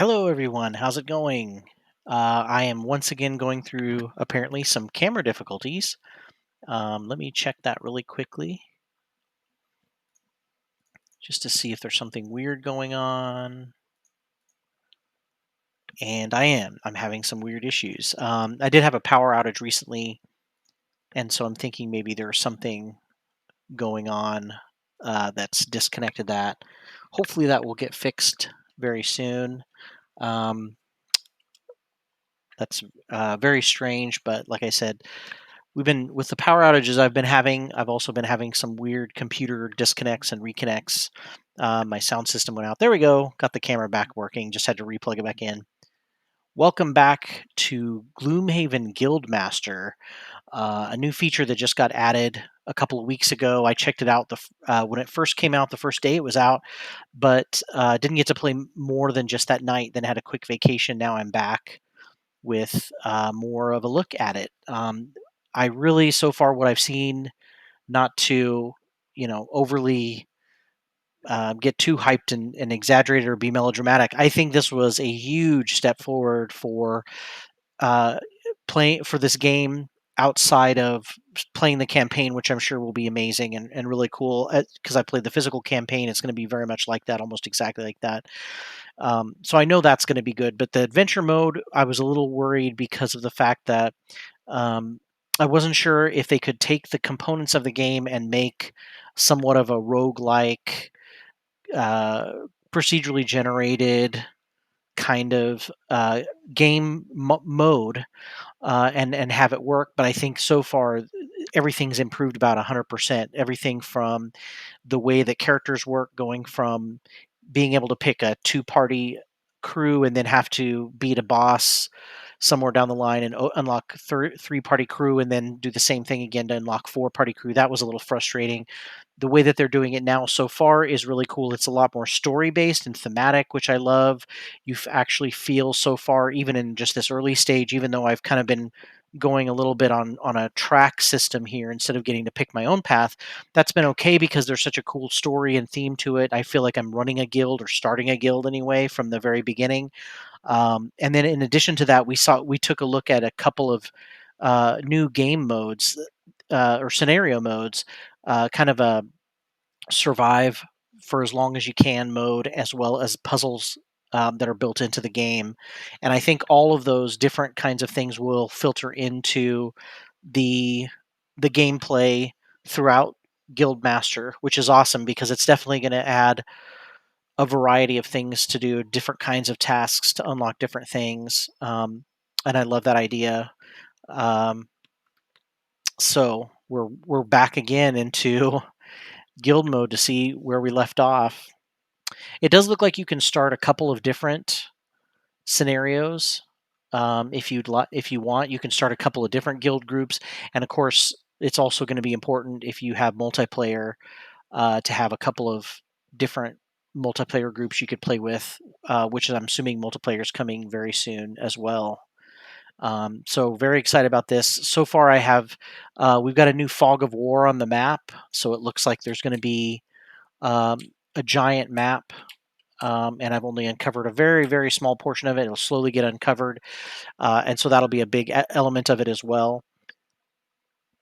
Hello, everyone. How's it going? I am once again going through apparently some camera difficulties. Let me check that really quickly just to see if there's something weird going on. And I'm having some weird issues. I did have a power outage recently, and so I'm thinking maybe there's something going on that's disconnected that. Hopefully, that will get fixed very soon. Um, that's very strange, but like I said, we've been with the power outages I've been having. I've also been having some weird computer disconnects and reconnects. My sound system went out. There we go. Got the camera back working. Just had to replug it back in. Welcome back to Gloomhaven Guildmaster, a new feature that just got added a couple of weeks ago. I checked it out when it first came out, the first day it was out, but didn't get to play more than just that night. Then had a quick vacation. Now I'm back with more of a look at it. I really, so far, what I've seen, not to, overly get too hyped and exaggerated or be melodramatic. I think this was a huge step forward for uh, playing for this game outside of playing the campaign, which I'm sure will be amazing and really cool. Because I played the physical campaign, it's going to be very much like that, almost exactly like that. So I know that's going to be good. But the adventure mode, I was a little worried because of the fact that um, I wasn't sure if they could take the components of the game and make somewhat of a roguelike, uh, procedurally generated kind of mode and have it work. But I think so far everything's improved about 100%. Everything from the way that characters work, going from being able to pick a two-party crew and then have to beat a boss somewhere down the line and unlock three-party crew and then do the same thing again to unlock four-party crew. That was a little frustrating. The way that they're doing it now so far is really cool. It's a lot more story-based and thematic, which I love. You actually feel so far, even in just this early stage, even though I've kind of been going a little bit on a track system here instead of getting to pick my own path, that's been okay because there's such a cool story and theme to it. I feel like I'm running a guild or starting a guild anyway from the very beginning. And then in addition to that, we took a look at a couple of new game modes or scenario modes, kind of a survive for as long as you can mode, as well as puzzles that are built into the game. And I think all of those different kinds of things will filter into the the gameplay throughout Guildmaster, which is awesome because it's definitely going to add a variety of things to do, different kinds of tasks to unlock different things. And I love that idea. Um, so we're back again into guild mode to see where we left off. It does look like you can start a couple of different scenarios. If you want, you can start a couple of different guild groups, and of course, it's also going to be important if you have multiplayer to have a couple of different multiplayer groups you could play with, which I'm assuming multiplayer is coming very soon as well. So very excited about this. So far, we've got a new fog of war on the map, so it looks like there's going to be um, a giant map, and I've only uncovered a very, very small portion of it. It'll slowly get uncovered, and so that'll be a big element of it as well.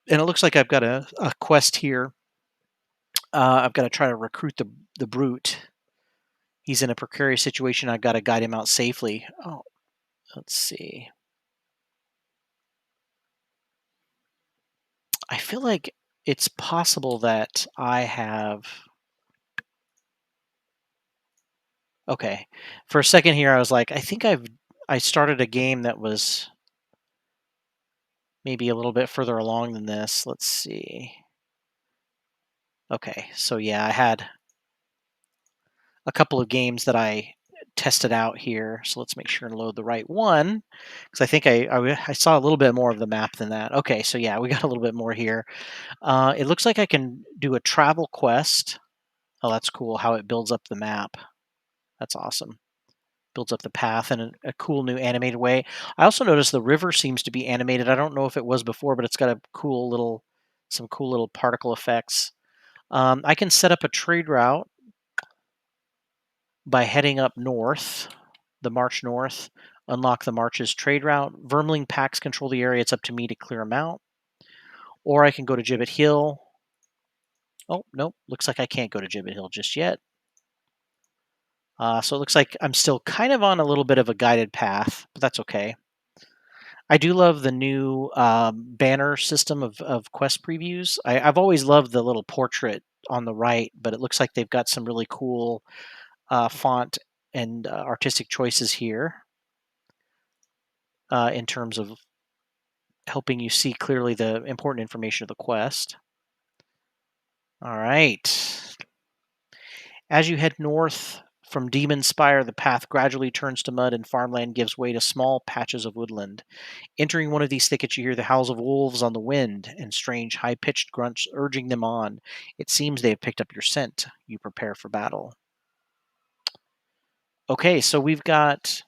And it looks like I've got a quest here. I've got to try to recruit the brute. He's in a precarious situation. I've got to guide him out safely. Oh, let's see. I feel like it's possible that I have. Okay, for a second here, I was like, I started a game that was maybe a little bit further along than this. Let's see. Okay, so yeah, I had a couple of games that I tested out here. So let's make sure and load the right one because I think I saw a little bit more of the map than that. Okay, so yeah, we got a little bit more here. It looks like I can do a travel quest. Oh, that's cool how it builds up the map. That's awesome. Builds up the path in a cool new animated way. I also noticed the river seems to be animated. I don't know if it was before, but it's got some cool little particle effects. I can set up a trade route by heading up north. the march north, unlock the march's trade route. Vermling packs control the area. It's up to me to clear them out. Or I can go to Gibbet Hill. Oh, nope. Looks like I can't go to Gibbet Hill just yet. So it looks like I'm still kind of on a little bit of a guided path, but that's okay. I do love the new banner system of quest previews. I've always loved the little portrait on the right, but it looks like they've got some really cool font and artistic choices here in terms of helping you see clearly the important information of the quest. All right. As you head north from Demon Spire, the path gradually turns to mud and farmland gives way to small patches of woodland. Entering one of these thickets, you hear the howls of wolves on the wind and strange, high pitched grunts urging them on. It seems they have picked up your scent. You prepare for battle. Okay, so we've got.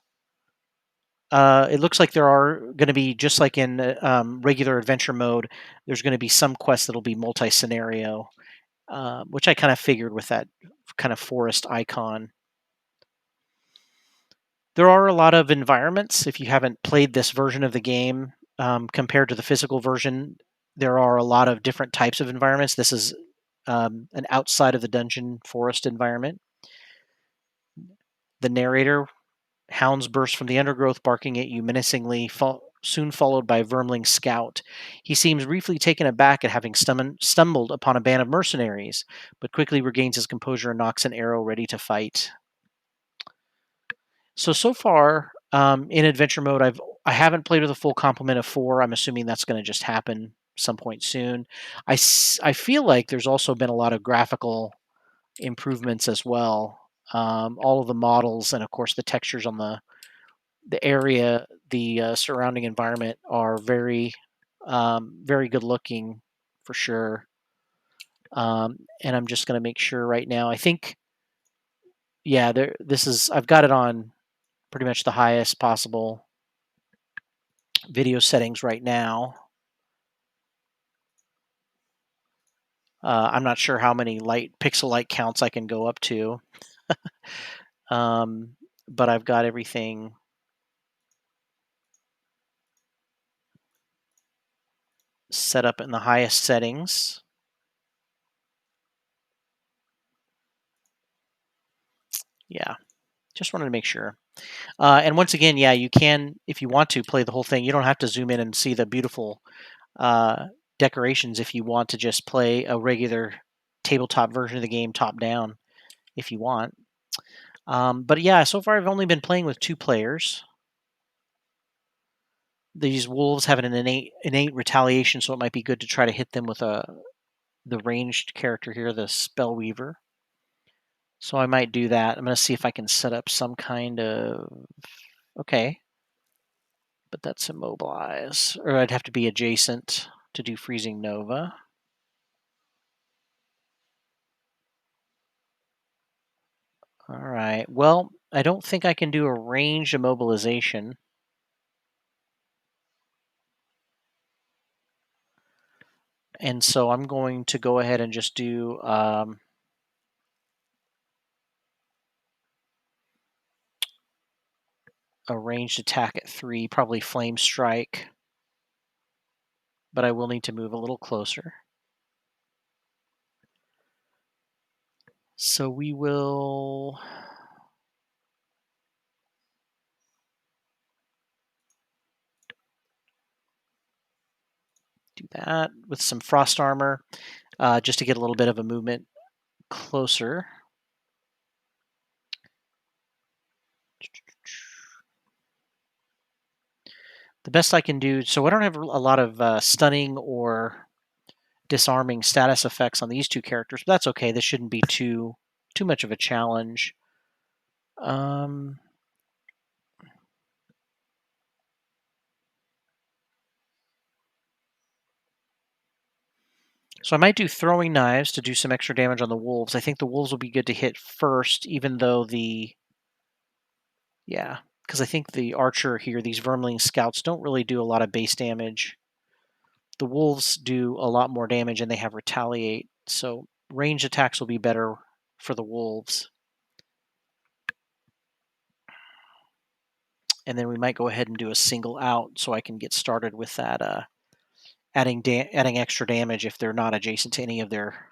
It looks like there are going to be, just like in regular adventure mode, there's going to be some quests that'll be multi scenario, which I kind of figured with that kind of forest icon. There are a lot of environments. If you haven't played this version of the game compared to the physical version, there are a lot of different types of environments. This is an outside of the dungeon forest environment. The narrator, hounds burst from the undergrowth, barking at you menacingly, soon followed by Vermling's scout. He seems briefly taken aback at having stumbled upon a band of mercenaries, but quickly regains his composure and knocks an arrow ready to fight. So far in adventure mode, I haven't played with a full complement of 4. I'm assuming that's going to just happen some point soon. I feel like there's also been a lot of graphical improvements as well. All of the models and of course the textures on the area, the surrounding environment are very good looking for sure. And I'm just going to make sure right now. I think, yeah, I've got it on pretty much the highest possible video settings right now. I'm not sure how many pixel light counts I can go up to, but I've got everything set up in the highest settings. Yeah, just wanted to make sure. And once again, yeah, you can, if you want to, play the whole thing. You don't have to zoom in and see the beautiful decorations if you want to just play a regular tabletop version of the game top down if you want. But yeah, so far I've only been playing with 2 players. These wolves have an innate retaliation, so it might be good to try to hit them with the ranged character here, the Spellweaver. So I might do that. I'm going to see if I can set up some kind of... Okay. But that's immobilize. Or I'd have to be adjacent to do Freezing Nova. All right. Well, I don't think I can do a ranged immobilization. And so I'm going to go ahead and just do a ranged attack at 3, probably Flame Strike. But I will need to move a little closer. So we will do that with some Frost Armor, just to get a little bit of a movement closer. The best I can do, so I don't have a lot of stunning or disarming status effects on these 2 characters, but that's okay. This shouldn't be too much of a challenge. So I might do throwing knives to do some extra damage on the wolves. I think the wolves will be good to hit first, even though because I think the archer here, these Vermling scouts, don't really do a lot of base damage. The wolves do a lot more damage and they have retaliate, so range attacks will be better for the wolves. And then we might go ahead and do a single out so I can get started with that adding extra damage if they're not adjacent to any of their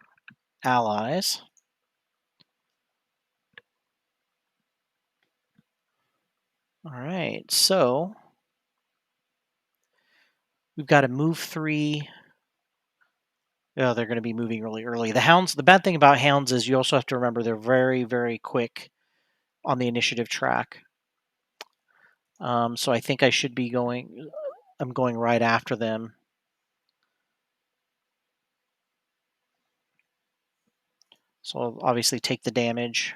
allies. All right, so we've got to move 3. Oh, they're going to be moving really early. The hounds. The bad thing about hounds is you also have to remember they're very, very quick on the initiative track. So I think I should be going. I'm going right after them. So I'll obviously take the damage.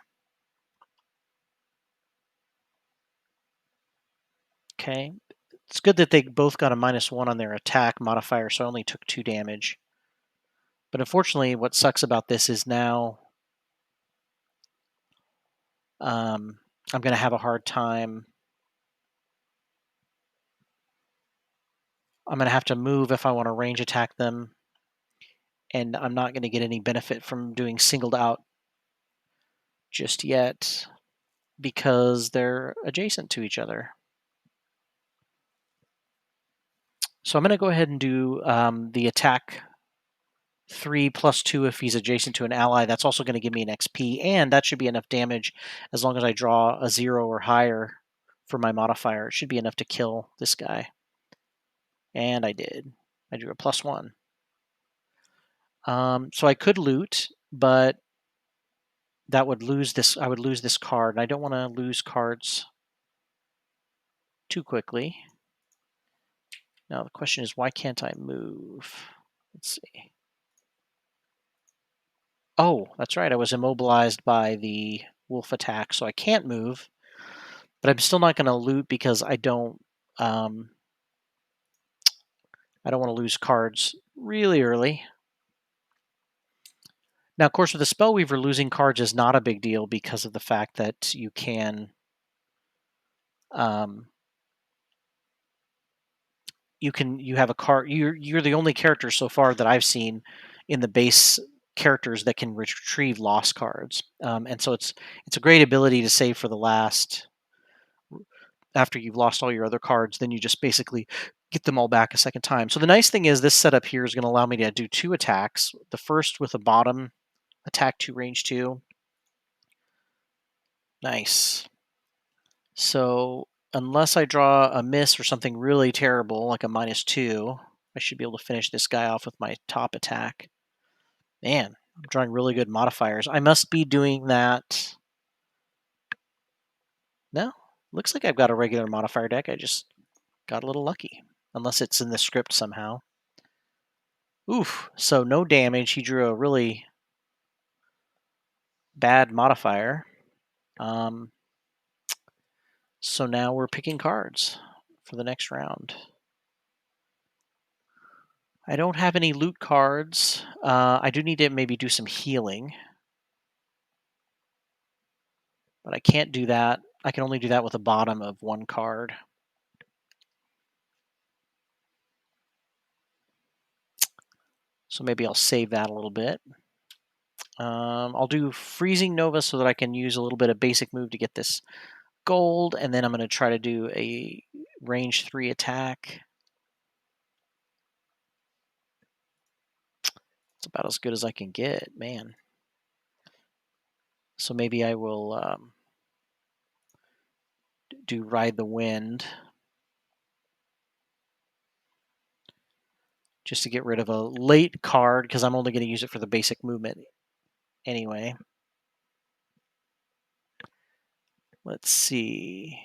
Okay. It's good that they both got a -1 on their attack modifier, so I only took 2 damage. But unfortunately, what sucks about this is now I'm going to have a hard time. I'm going to have to move if I want to range attack them, and I'm not going to get any benefit from doing singled out just yet because they're adjacent to each other. So I'm going to go ahead and do the attack 3 plus 2 if he's adjacent to an ally. That's also going to give me an XP, and that should be enough damage as long as I draw a 0 or higher for my modifier. It should be enough to kill this guy. And I did. I drew a +1. So I could loot, but that would lose this. I would lose this card, and I don't want to lose cards too quickly. Now the question is, why can't I move? Let's see. Oh, that's right. I was immobilized by the wolf attack, so I can't move. But I'm still not going to loot because um, I don't want to lose cards really early. Now, of course, with the Spellweaver, losing cards is not a big deal because of the fact that you can um, you have a card. You're the only character so far that I've seen in the base characters that can retrieve lost cards, and so it's a great ability to save for the last. After you've lost all your other cards, then you just basically get them all back a second time. So the nice thing is this setup here is going to allow me to do 2 attacks. The first with a bottom attack 2 range 2. Nice. So unless I draw a miss or something really terrible like a -2, I should be able to finish this guy off with my top attack. Man, I'm drawing really good modifiers. I must be doing that. No, looks like I've got a regular modifier deck. I just got a little lucky. Unless it's in the script somehow. Oof, so no damage. He drew a really bad modifier. Um, so now we're picking cards for the next round. I don't have any loot cards. I do need to maybe do some healing. But I can't do that. I can only do that with a bottom of 1 card. So maybe I'll save that a little bit. I'll do Freezing Nova so that I can use a little bit of basic move to get this gold, and then I'm going to try to do a range 3 attack. It's about as good as I can get, man. So maybe I will do Ride the Wind just to get rid of a late card because I'm only going to use it for the basic movement anyway. Let's see.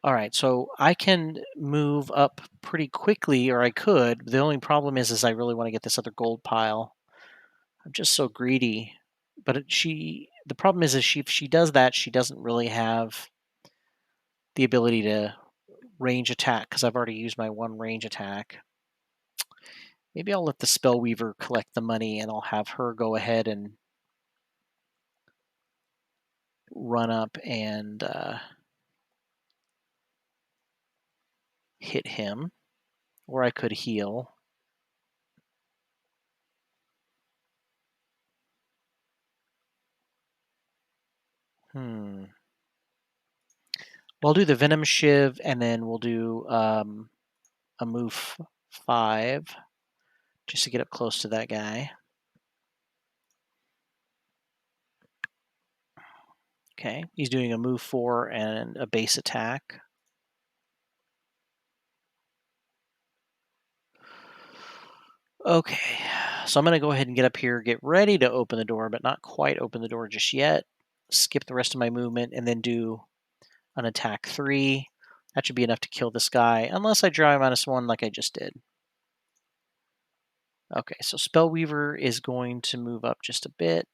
All right, so I can move up pretty quickly, or I could. The only problem is I really want to get this other gold pile. I'm just so greedy. But the problem is if she does that, she doesn't really have the ability to range attack because I've already used my 1 range attack. Maybe I'll let the Spellweaver collect the money, and I'll have her go ahead and run up and hit him, or I could heal. We'll do the Venom Shiv, and then we'll do a move 5 just to get up close to that guy. Okay, he's doing a move 4 and a base attack. Okay, so I'm going to go ahead and get up here, get ready to open the door, but not quite open the door just yet. Skip the rest of my movement and then do an attack 3. That should be enough to kill this guy, unless I draw -1 like I just did. Okay, so Spellweaver is going to move up just a bit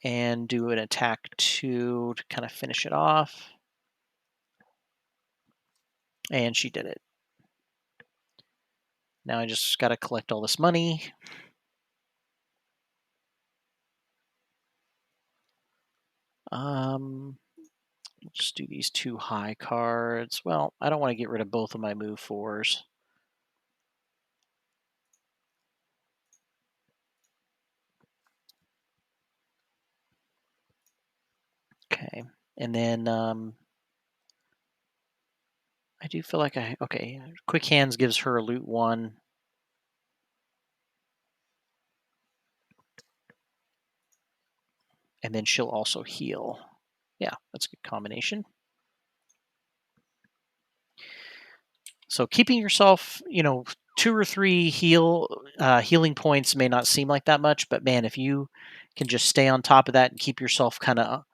and do an attack 2 to kind of finish it off. And she did it. Now I just got to collect all this money. Just do these 2 high cards. Well, I don't want to get rid of both of my move 4s. Okay, and then I do feel like okay, Quick Hands gives her a loot 1. And then she'll also heal. Yeah, that's a good combination. So keeping yourself, 2 or 3 healing points may not seem like that much, but man, if you can just stay on top of that and keep yourself kind of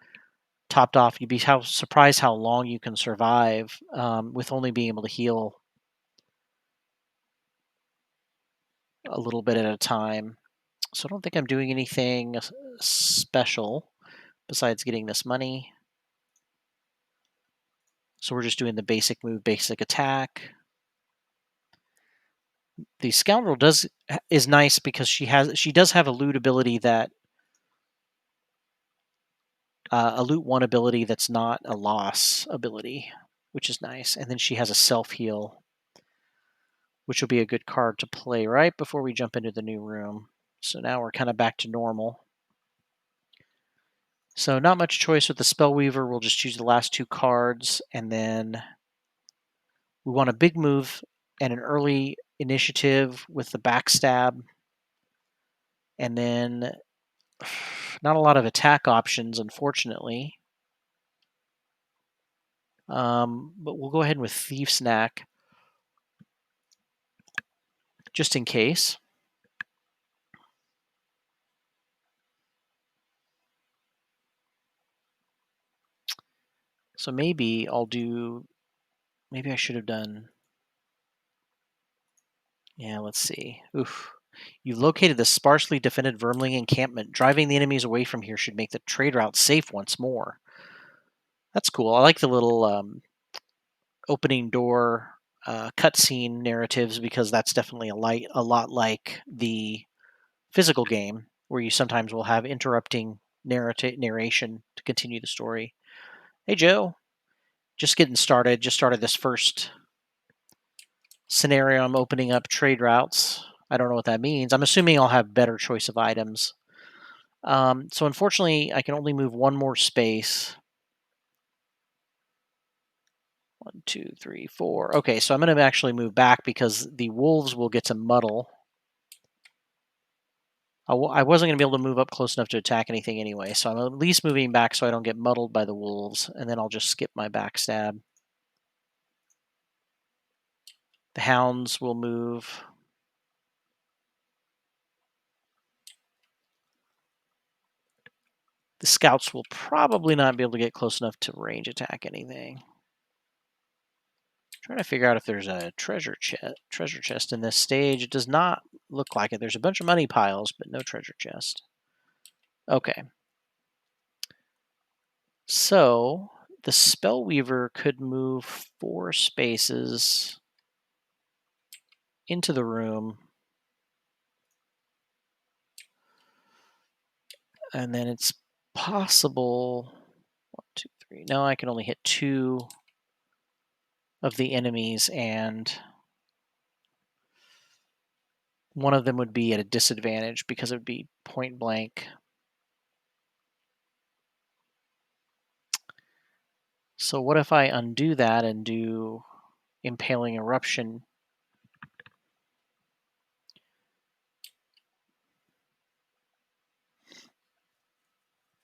topped off, you'd be surprised how long you can survive with only being able to heal a little bit at a time. So I don't think I'm doing anything special besides getting this money. So we're just doing the basic move, basic attack. The Scoundrel is nice because she does have a loot ability that a loot 1 ability that's not a loss ability, which is nice. And then she has a self heal, which will be a good card to play right before we jump into the new room. So now we're kind of back to normal. So not much choice with the Spellweaver. We'll just choose the last 2 cards, and then we want a big move and an early initiative with the backstab, and then not a lot of attack options, unfortunately. But we'll go ahead with Thief Snack just in case. So maybe maybe I should have done, yeah, let's see. Oof. You've located the sparsely defended Vermling encampment. Driving the enemies away from here should make the trade route safe once more. That's cool. I like the little opening door cutscene narratives because that's definitely a lot like the physical game where you sometimes will have interrupting narration to continue the story. Hey, Joe. Just getting started. Just started this first scenario. I'm opening up trade routes. I don't know what that means. I'm assuming I'll have better choice of items. So unfortunately, I can only move 1 more space. 1, 2, 3, 4. Okay, so I'm going to actually move back because the wolves will get to muddle. I wasn't going to be able to move up close enough to attack anything anyway, so I'm at least moving back so I don't get muddled by the wolves, and then I'll just skip my backstab. The hounds will move. The scouts will probably not be able to get close enough to range attack anything. Trying to figure out if there's a treasure chest in this stage. It does not look like it. There's a bunch of money piles, but no treasure chest. Okay. So the Spellweaver could move 4 spaces into the room. And then it's possible 1, 2, 3. No, I can only hit 2 of the enemies, and one of them would be at a disadvantage because it would be point blank. So what if I undo that and do Impaling Eruption?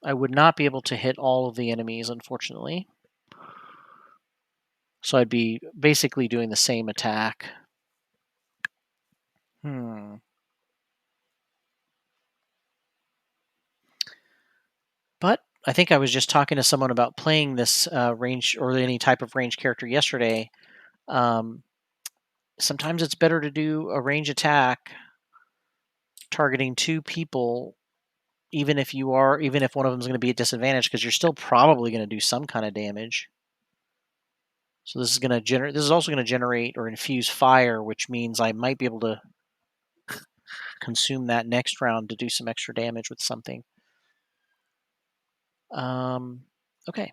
I would not be able to hit all of the enemies, unfortunately. So I'd be basically doing the same attack. But I think I was just talking to someone about playing this range or any type of range character yesterday. Um, sometimes it's better to do a range attack targeting two people, even if one of them is going to be at disadvantage, because you're still probably going to do some kind of damage. So this is going to generate. This is also going to generate or infuse fire, which means I might be able to consume that next round to do some extra damage with something. Okay,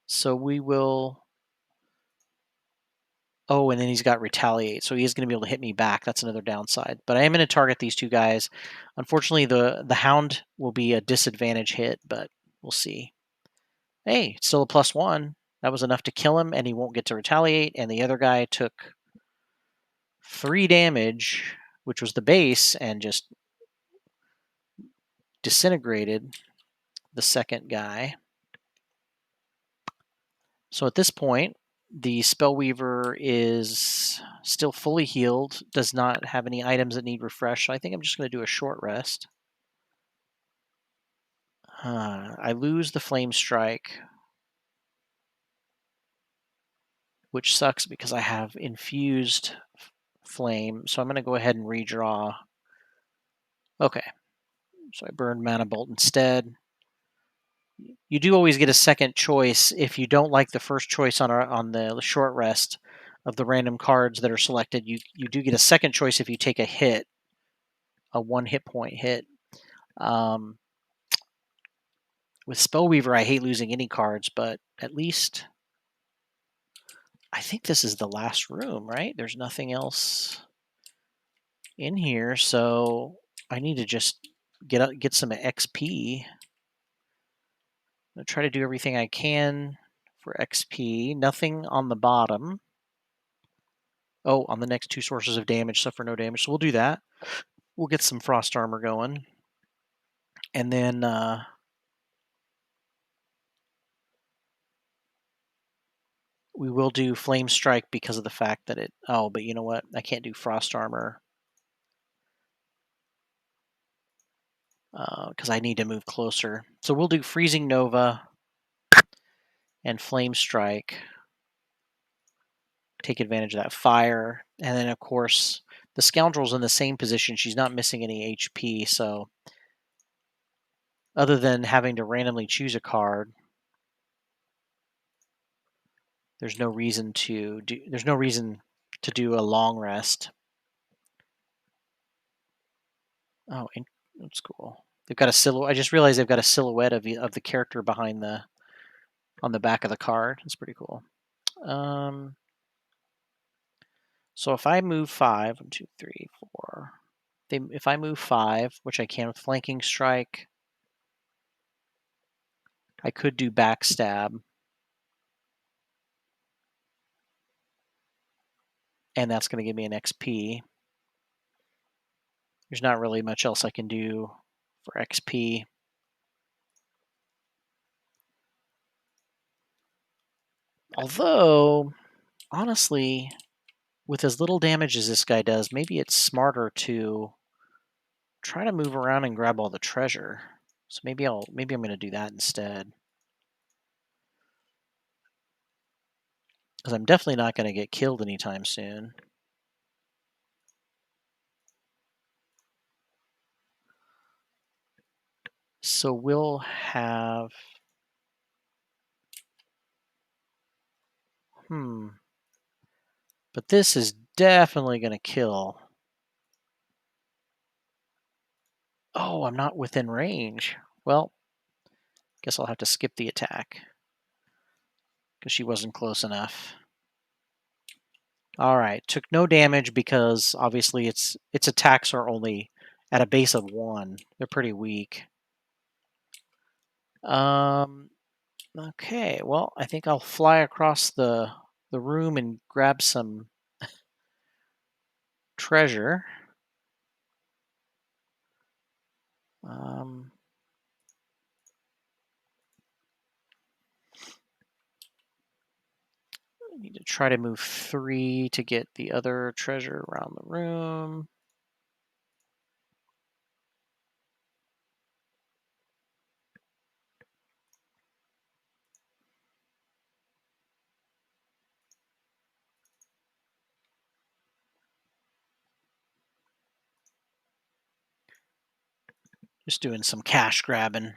so we will. Oh, and then he's got retaliate, so he is going to be able to hit me back. That's another downside. But I am going to target these two guys. Unfortunately, the hound will be a disadvantage hit, but we'll see. Hey, it's still a +1. That was enough to kill him, and he won't get to retaliate. And the other guy took 3 damage, which was the base, and just disintegrated the second guy. So at this point, the Spellweaver is still fully healed, does not have any items that need refresh, so I think I'm just going to do a short rest. I lose the Flame Strike, which sucks because I have infused flame, so I'm going to go ahead and redraw. Okay, so I burned Mana Bolt instead. You do always get a second choice if you don't like the first choice on the short rest of the random cards that are selected. You do get a second choice if you take a hit, a 1 hit point hit. With Spellweaver, I hate losing any cards, but at least I think this is the last room, right? There's nothing else in here, so I need to just get some XP. I'm gonna try to do everything I can for XP. Nothing on the bottom. Oh, on the next 2 sources of damage, suffer no damage. So we'll do that. We'll get some frost armor going, and then we will do flame strike because of the fact that it. Oh, but you know what? I can't do frost armor because I need to move closer. So we'll do freezing nova and flame strike. Take advantage of that fire, and then of course the scoundrel's in the same position. She's not missing any HP, so other than having to randomly choose a card, there's no reason to do a long rest. Oh, that's cool. They've got a silhouette. I just realized they've got a silhouette of the character behind on the back of the card. It's pretty cool. So if I move 5, 1, 2, 3, 4. If I move 5, which I can with flanking strike, I could do backstab. And that's going to give me an XP. There's not really much else I can do for XP. Although, honestly, with as little damage as this guy does, maybe it's smarter to try to move around and grab all the treasure. So maybe I'm going to do that instead. Because I'm definitely not going to get killed anytime soon. So we'll have... But this is definitely going to kill. Oh, I'm not within range. Well, guess I'll have to skip the attack. Because she wasn't close enough. Alright, took no damage because obviously its attacks are only at a base of 1. They're pretty weak. Let's Okay, well, I think I'll fly across the room and grab some treasure. Um, I need to try to move 3 to get the other treasure around the room. Just doing some cash grabbing.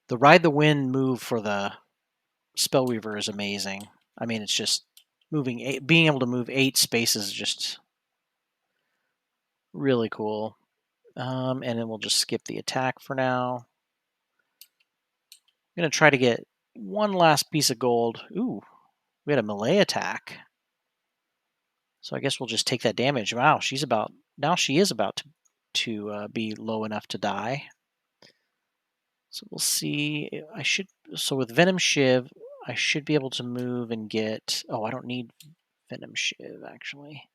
The Ride the Wind move for the Spellweaver is amazing. I mean, it's just being able to move 8 spaces is just really cool. And then we'll just skip the attack for now. I'm going to try to get one last piece of gold. Ooh, we had a melee attack. So I guess we'll just take that damage. Wow, she is about to be low enough to die. So we'll see. So with Venom Shiv, I should be able to move and get. Oh, I don't need Venom Shiv actually.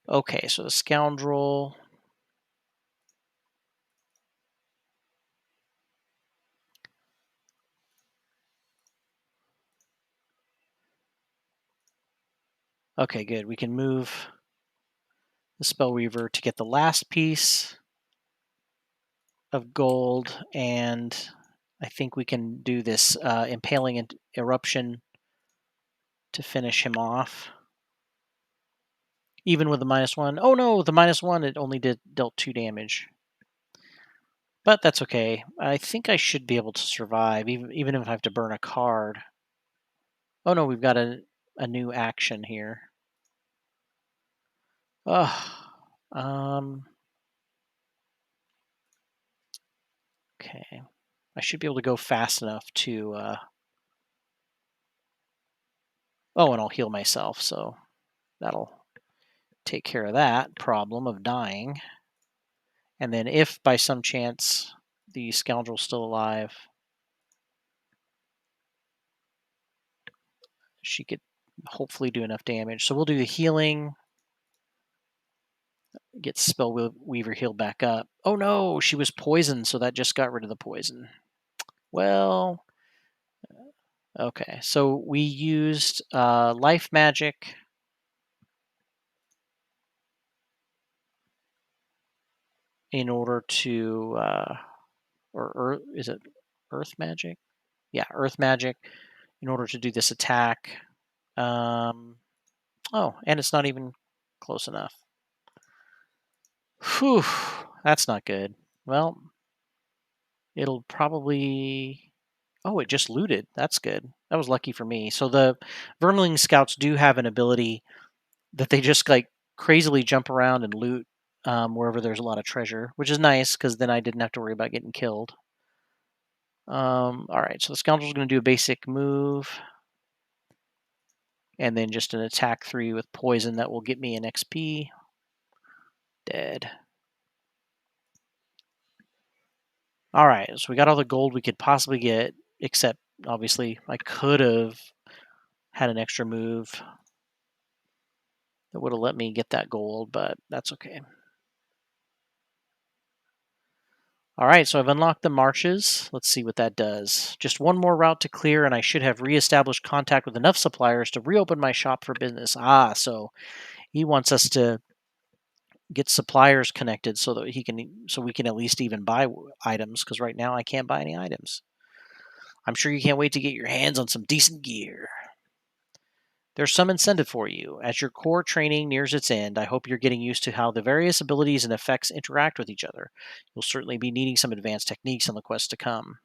Okay, so the Scoundrel. Okay, good. We can move the Spellweaver to get the last piece of gold, and I think we can do this Impaling and Eruption to finish him off. Even with the -1. Oh no, the -1, it only dealt 2 damage. But that's okay. I think I should be able to survive, even if I have to burn a card. Oh no, we've got a new action here. Ugh. Okay. I should be able to go fast enough to... Oh, and I'll heal myself, so that'll take care of that problem of dying. And then if by some chance the Scoundrel's still alive, she could hopefully do enough damage. So we'll do the healing, get Spellweaver healed back up. Oh no, she was poisoned, so that just got rid of the poison. Well, okay. So we used life magic in order to, or earth, is it earth magic? Yeah, earth magic in order to do this attack. Oh, and it's not even close enough. Whew, that's not good. Well, it'll probably... Oh, it just looted. That's good. That was lucky for me. So the Vermling Scouts do have an ability that they just like crazily jump around and loot wherever there's a lot of treasure, which is nice because then I didn't have to worry about getting killed. All right, so the Scoundrel's going to do a basic move. And then just an attack 3 with poison that will get me an XP. Dead. All right, so we got all the gold we could possibly get, except obviously I could have had an extra move that would have let me get that gold, but that's okay. All right, so I've unlocked the marches. Let's see what that does. Just one more route to clear, and I should have reestablished contact with enough suppliers to reopen my shop for business. Ah, so he wants us to get suppliers connected so that we can at least even buy items, because right now I can't buy any items. I'm sure you can't wait to get your hands on some decent gear. There's some incentive for you. As your core training nears its end, I hope you're getting used to how the various abilities and effects interact with each other. You'll certainly be needing some advanced techniques on the quest to come.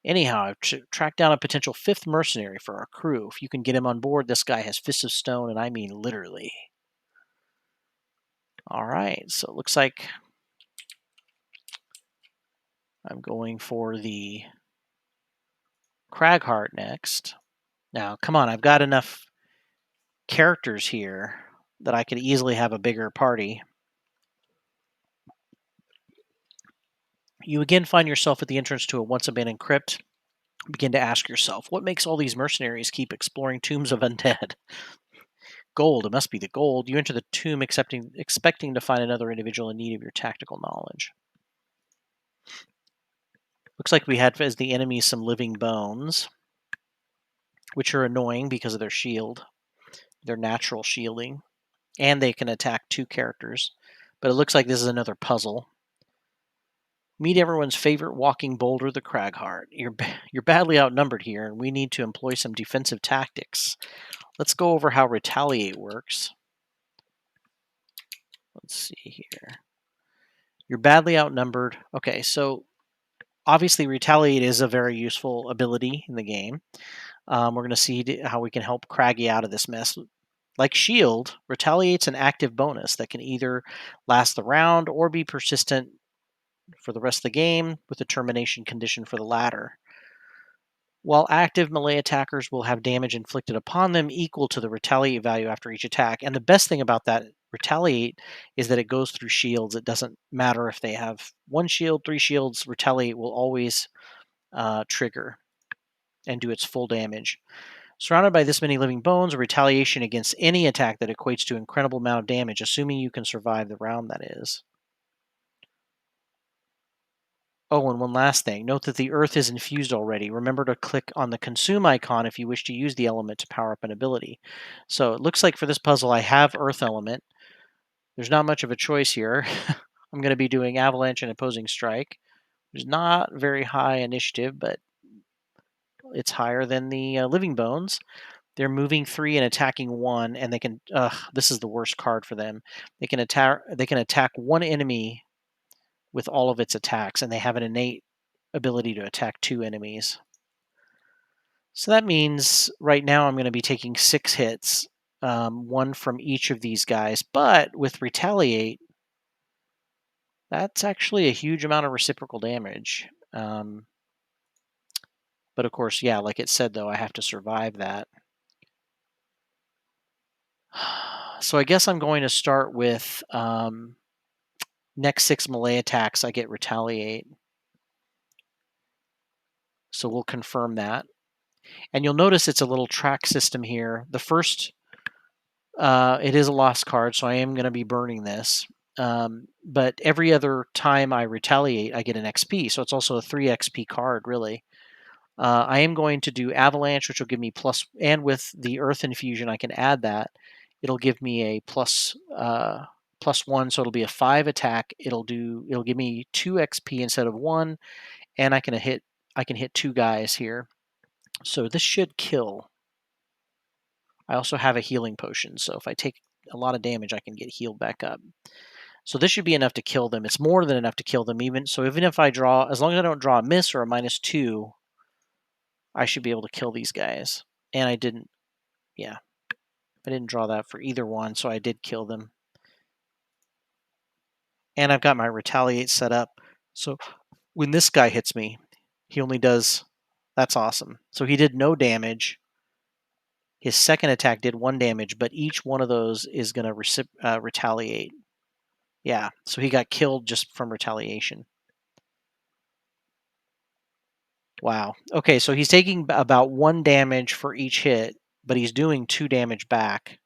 Anyhow, I've tracked down a potential 5th mercenary for our crew. If you can get him on board, this guy has fists of stone, and I mean literally. All right, so it looks like I'm going for the Cragheart next. Now, come on, I've got enough characters here that I could easily have a bigger party. You again find yourself at the entrance to a once abandoned crypt. Begin to ask yourself, what makes all these mercenaries keep exploring tombs of undead? Gold, it must be the gold. You enter the tomb expecting to find another individual in need of your tactical knowledge. Looks like we had as the enemy some living bones, which are annoying because of their shield, their natural shielding, and they can attack 2 characters. But it looks like this is another puzzle. Meet everyone's favorite walking boulder, the Cragheart. You're badly outnumbered here, and we need to employ some defensive tactics. Let's go over how Retaliate works. Let's see here. You're badly outnumbered. Okay, so obviously Retaliate is a very useful ability in the game. We're going to see how we can help Craggy out of this mess. Like Shield, Retaliate's an active bonus that can either last the round or be persistent for the rest of the game, with a termination condition for the latter. While active, melee attackers will have damage inflicted upon them equal to the Retaliate value after each attack. And the best thing about that Retaliate is that it goes through shields. It doesn't matter if they have 1 shield, 3 shields, Retaliate will always trigger and do its full damage. Surrounded by this many living bones, a retaliation against any attack that equates to an incredible amount of damage, assuming you can survive the round, that is. Oh, and one last thing. Note that the earth is infused already. Remember to click on the consume icon if you wish to use the element to power up an ability. So it looks like for this puzzle I have earth element. There's not much of a choice here. I'm going to be doing avalanche and opposing strike. There's not very high initiative, but it's higher than the living bones. They're moving 3 and attacking 1, and they can. This is the worst card for them. They can attack. They can attack 1 enemy with all of its attacks, and they have an innate ability to attack 2 enemies. So that means right now I'm going to be taking 6 hits, 1 from each of these guys. But with Retaliate, that's actually a huge amount of reciprocal damage. But of course, yeah, like it said, though, I have to survive that. So I guess I'm going to start with next 6 melee attacks, I get Retaliate. So we'll confirm that. And you'll notice it's a little track system here. The first, it is a lost card, so I am going to be burning this. But every other time I Retaliate, I get an XP. So it's also a 3 XP card, really. I am going to do Avalanche, which will give me plus, and with the Earth Infusion, I can add that. It'll give me a +1, so it'll be a 5 attack. It'll give me 2 XP instead of 1, and I can hit 2 guys here. So this should kill. I also have a healing potion, so if I take a lot of damage, I can get healed back up. So this should be enough to kill them. It's more than enough to kill them, even if I draw, as long as I don't draw a miss or a -2, I should be able to kill these guys. And I didn't. Yeah, I didn't draw that for either one, so I did kill them. And I've got my Retaliate set up. So when this guy hits me, he only does... That's awesome. So he did no damage. His second attack did 1 damage, but each one of those is going to retaliate. Yeah, so he got killed just from retaliation. Wow. Okay, so he's taking about 1 damage for each hit, but he's doing 2 damage back.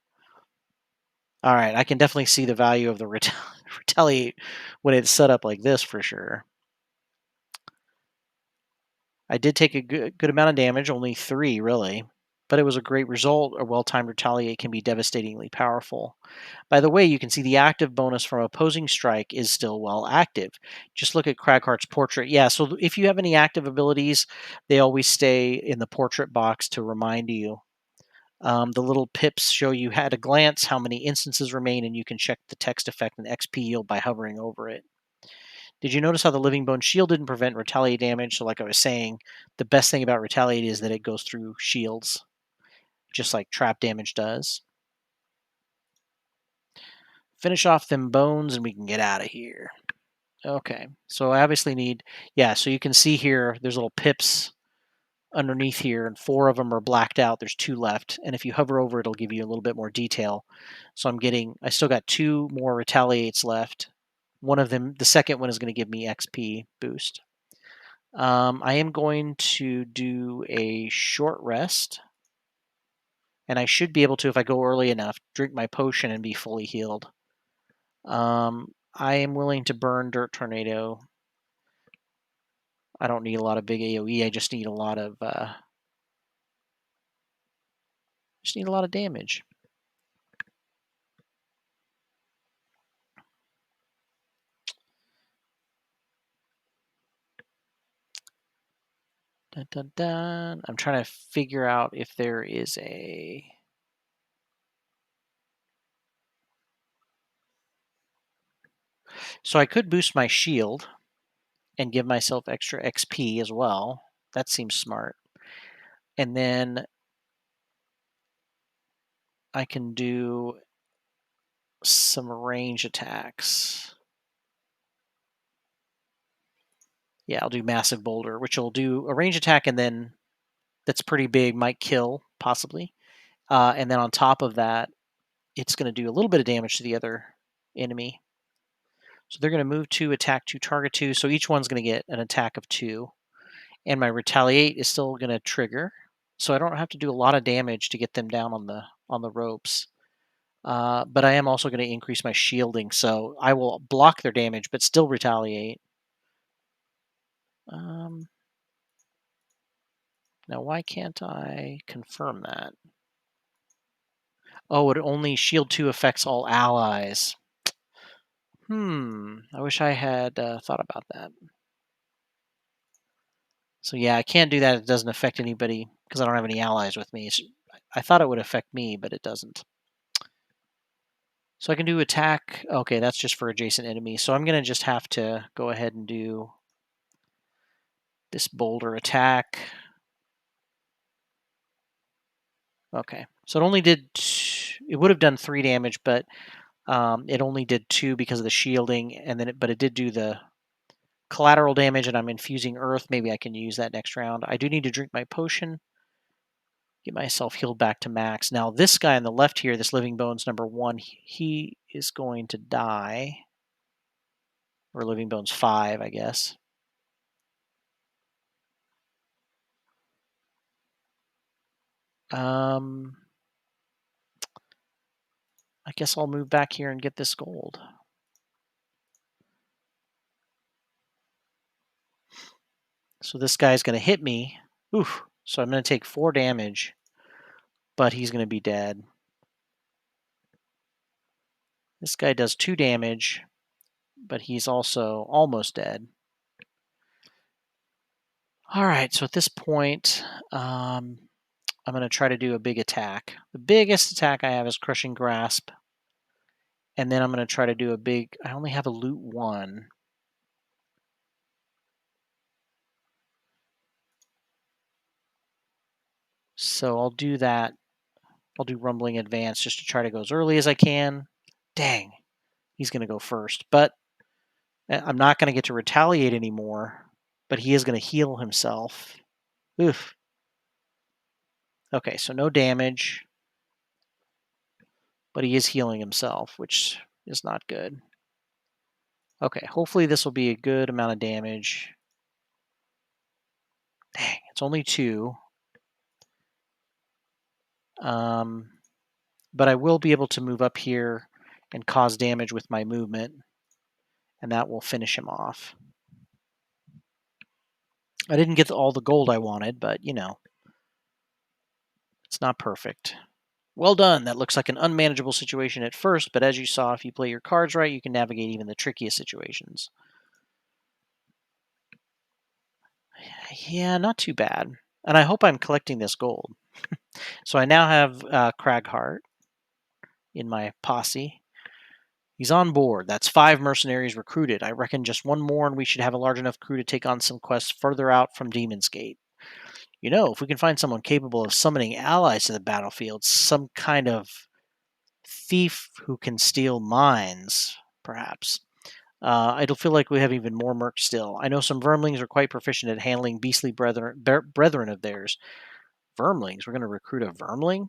All right, I can definitely see the value of the retaliate when it's set up like this for sure. I did take a good amount of damage, only 3 really, but it was a great result. A well-timed retaliate can be devastatingly powerful. By the way, you can see the active bonus from opposing strike is still well active. Just look at Cragheart's portrait. Yeah, so if you have any active abilities, they always stay in the portrait box to remind you. The little pips show you at a glance how many instances remain, and you can check the text effect and XP yield by hovering over it. Did you notice how the Living Bone shield didn't prevent retaliate damage? So like I was saying, the best thing about retaliate is that it goes through shields, just like trap damage does. Finish off them bones and we can get out of here. Okay, so I obviously need... Yeah, so you can see here, there's little pips underneath here, and 4 of them are blacked out. There's 2 left, and if you hover over, it'll give you a little bit more detail. So I still got 2 more retaliates left. One of them, the second one, is going to give me XP boost. I am going to do a short rest, and I should be able to, if I go early enough, drink my potion and be fully healed. I am willing to burn Dirt Tornado. I don't need a lot of big AoE. I just need a lot of damage. Dun, dun, dun. I'm trying to figure out if there is a... So I could boost my shield and give myself extra XP as well. That seems smart. And then I can do some range attacks. Yeah, I'll do Massive Boulder, which will do a range attack, and then that's pretty big, might kill, possibly. And then on top of that, it's going to do a little bit of damage to the other enemy. So they're going to move 2, attack 2, target 2. So each one's going to get an attack of 2. And my retaliate is still going to trigger. So I don't have to do a lot of damage to get them down on the ropes. But I am also going to increase my shielding, so I will block their damage, but still retaliate. Now, why can't I confirm that? Oh, it only shield 2 affects all allies. I wish I had thought about that. So yeah, I can't do that. It doesn't affect anybody because I don't have any allies with me. I thought it would affect me, but it doesn't. So I can do attack. Okay, that's just for adjacent enemies. So I'm going to just have to go ahead and do this boulder attack. Okay, so it only did... It would have done 3 damage, but it only did 2 because of the shielding, and then but it did do the collateral damage, and I'm infusing earth. Maybe I can use that next round. I do need to drink my potion, get myself healed back to max. Now, this guy on the left here, this Living Bones number 1, he is going to die. Or Living Bones 5, I guess. I guess I'll move back here and get this gold. So this guy's going to hit me. Oof. So I'm going to take 4 damage, but he's going to be dead. This guy does 2 damage, but he's also almost dead. All right, so at this point, I'm going to try to do a big attack. The biggest attack I have is Crushing Grasp. And then I'm going to try to do a big... I only have a loot 1. So I'll do that. I'll do Rumbling Advance just to try to go as early as I can. Dang, he's going to go first. But I'm not going to get to retaliate anymore. But he is going to heal himself. Oof. Okay, so no damage. But he is healing himself, which is not good. Okay, hopefully this will be a good amount of damage. Dang, it's only 2. But I will be able to move up here and cause damage with my movement, and that will finish him off. I didn't get all the gold I wanted, but, you know, it's not perfect. Well done. That looks like an unmanageable situation at first, but as you saw, if you play your cards right, you can navigate even the trickiest situations. Yeah, not too bad. And I hope I'm collecting this gold. So I now have Craghart in my posse. He's on board. That's 5 mercenaries recruited. I reckon just 1 more and we should have a large enough crew to take on some quests further out from Demon's Gate. You know, if we can find someone capable of summoning allies to the battlefield, some kind of thief who can steal mines, perhaps. I don't feel like we have even more mercs still. I know some vermlings are quite proficient at handling beastly brethren of theirs. Vermlings? We're going to recruit a vermling?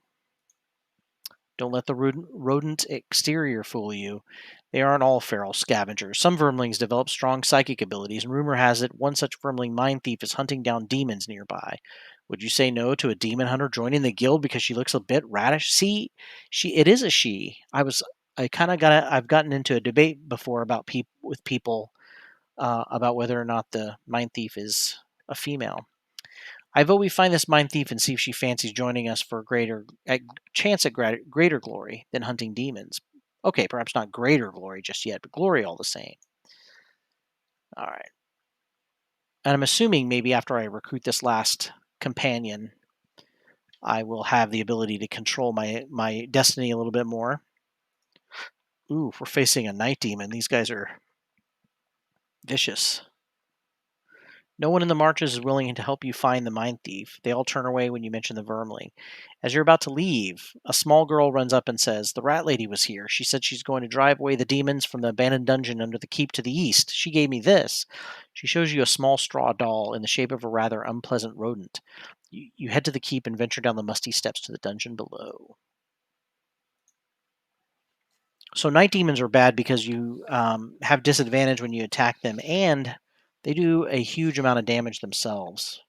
Don't let the rodent exterior fool you. They aren't all feral scavengers. Some vermlings develop strong psychic abilities, and rumor has it one such vermling mind thief is hunting down demons nearby. Would you say no to a demon hunter joining the guild because she looks a bit radish? See, it is a she. I've gotten into a debate before about with people about whether or not the mind thief is a female. I vote we find this mind thief and see if she fancies joining us for a chance at greater glory than hunting demons. Okay, perhaps not greater glory just yet, but glory all the same. All right. And I'm assuming maybe after I recruit this last companion, I will have the ability to control my destiny a little bit more. Ooh, we're facing a night demon. These guys are vicious. No one in the marches is willing to help you find the mind thief. They all turn away when you mention the vermling. As you're about to leave, a small girl runs up and says, "The rat lady was here. She said she's going to drive away the demons from the abandoned dungeon under the keep to the east. She gave me this." She shows you a small straw doll in the shape of a rather unpleasant rodent. You head to the keep and venture down the musty steps to the dungeon below. So night demons are bad because you have disadvantage when you attack them, and they do a huge amount of damage themselves.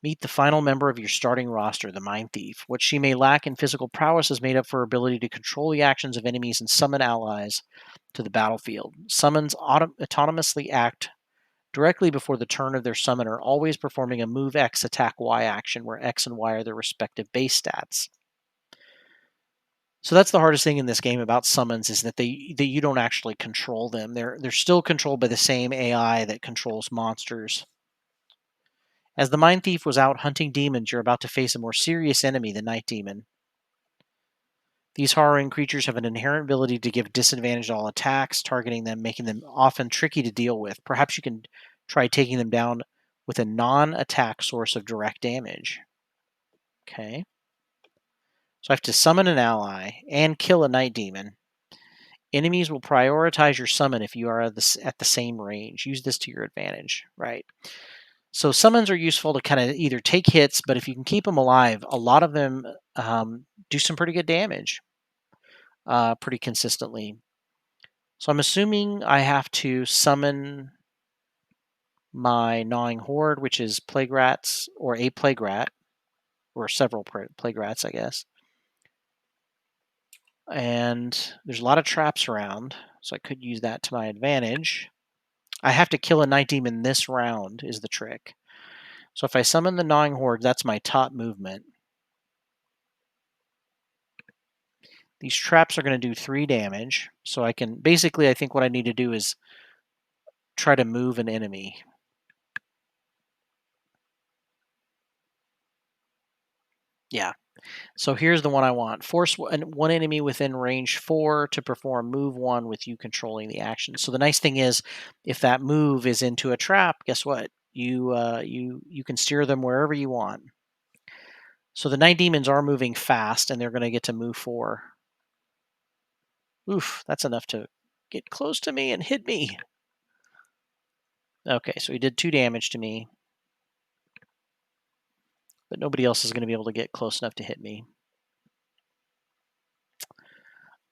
Meet the final member of your starting roster, the Mind Thief. What she may lack in physical prowess is made up for her ability to control the actions of enemies and summon allies to the battlefield. Summons autonomously act directly before the turn of their summoner, always performing a move X attack Y action, where X and Y are their respective base stats. So that's the hardest thing in this game about summons is that you don't actually control them. They're still controlled by the same AI that controls monsters. As the Mind Thief was out hunting demons, you're about to face a more serious enemy, the Night Demon. These horror creatures have an inherent ability to give disadvantage to all attacks, targeting them, making them often tricky to deal with. Perhaps you can try taking them down with a non-attack source of direct damage. Okay. So I have to summon an ally and kill a Night Demon. Enemies will prioritize your summon if you are at the same range. Use this to your advantage, right? So summons are useful to kind of either take hits, but if you can keep them alive, a lot of them do some pretty good damage pretty consistently. So I'm assuming I have to summon my gnawing horde, which is plague rats or a plague rat, or several plague rats, I guess. And there's a lot of traps around, so I could use that to my advantage. I have to kill a night demon this round is the trick. So if I summon the gnawing horde, that's my top movement. These traps are going to do 3 damage. So I can basically, I think what I need to do is try to move an enemy. Yeah. So here's the one I want. Force one enemy within range 4 to perform move 1 with you controlling the action. So the nice thing is, if that move is into a trap, guess what? You can steer them wherever you want. So the night demons are moving fast, and they're going to get to move 4. Oof, that's enough to get close to me and hit me. Okay, so he did 2 damage to me, but nobody else is going to be able to get close enough to hit me.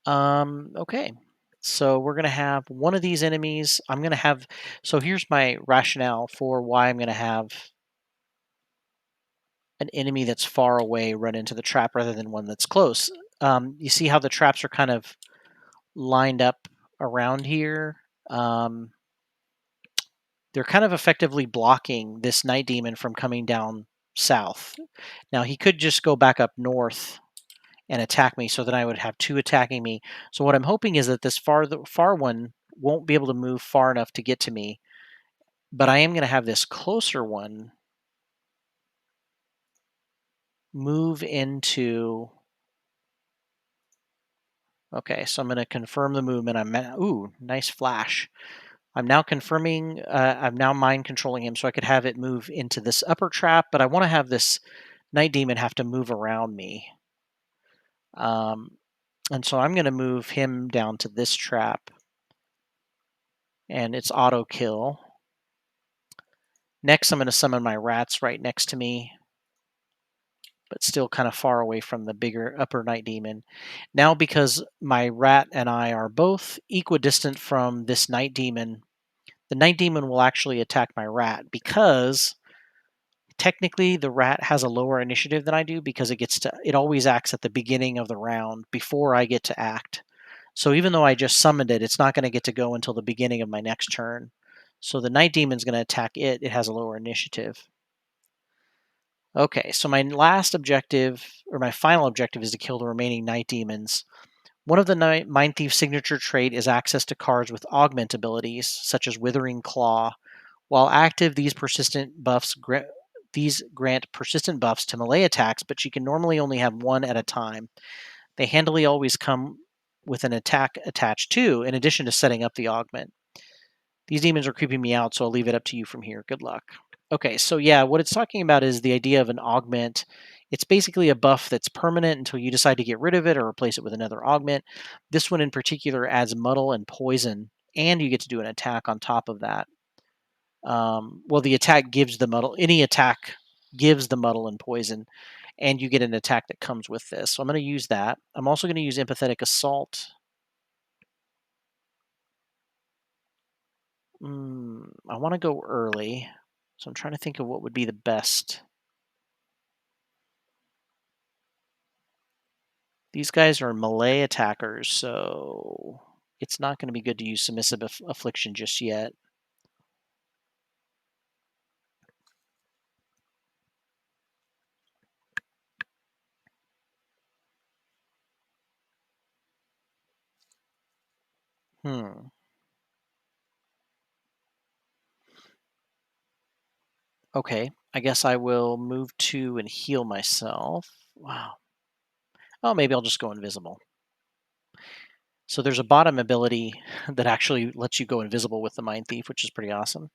Okay. So we're going to have one of these enemies. I'm going to have. So here's my rationale for why I'm going to have an enemy that's far away run into the trap rather than one that's close. You see how the traps are kind of lined up around here? They're kind of effectively blocking this night demon from coming down south. Now, he could just go back up north and attack me, so then I would have 2 attacking me. So what I'm hoping is that this far one won't be able to move far enough to get to me, but I am going to have this closer one move into. Okay, so I'm going to confirm the movement. Ooh, nice flash. I'm now confirming. I'm now mind controlling him, so I could have it move into this upper trap. But I want to have this night demon have to move around me. And so I'm going to move him down to this trap. and it's auto kill. Next, I'm going to summon my rats right next to me, but still kind of far away from the bigger upper night demon. Now, because my rat and I are both equidistant from this night demon, the night demon will actually attack my rat because technically the rat has a lower initiative than I do because it always acts at the beginning of the round before I get to act. So even though I just summoned it, it's not going to get to go until the beginning of my next turn. So the night demon's going to attack it. It has a lower initiative. Okay, so my last objective, or my final objective, is to kill the remaining night demons. One of the Mind Thief signature trait is access to cards with augment abilities, such as Withering Claw. While active, these grant persistent buffs to melee attacks, but you can normally only have one at a time. They handily always come with an attack attached too, in addition to setting up the augment. These demons are creeping me out, so I'll leave it up to you from here. Good luck. Okay, so yeah, what it's talking about is the idea of an augment. It's basically a buff that's permanent until you decide to get rid of it or replace it with another augment. This one in particular adds muddle and poison, and you get to do an attack on top of that. Well, the attack gives the muddle. Any attack gives the muddle and poison, and you get an attack that comes with this. So I'm going to use that. I'm also going to use empathetic assault. I want to go early, so I'm trying to think of what would be the best. These guys are melee attackers, so it's not going to be good to use submissive affliction just yet. Okay, I guess I will move 2 and heal myself. Wow. Oh, maybe I'll just go invisible. So there's a bottom ability that actually lets you go invisible with the Mind Thief, which is pretty awesome.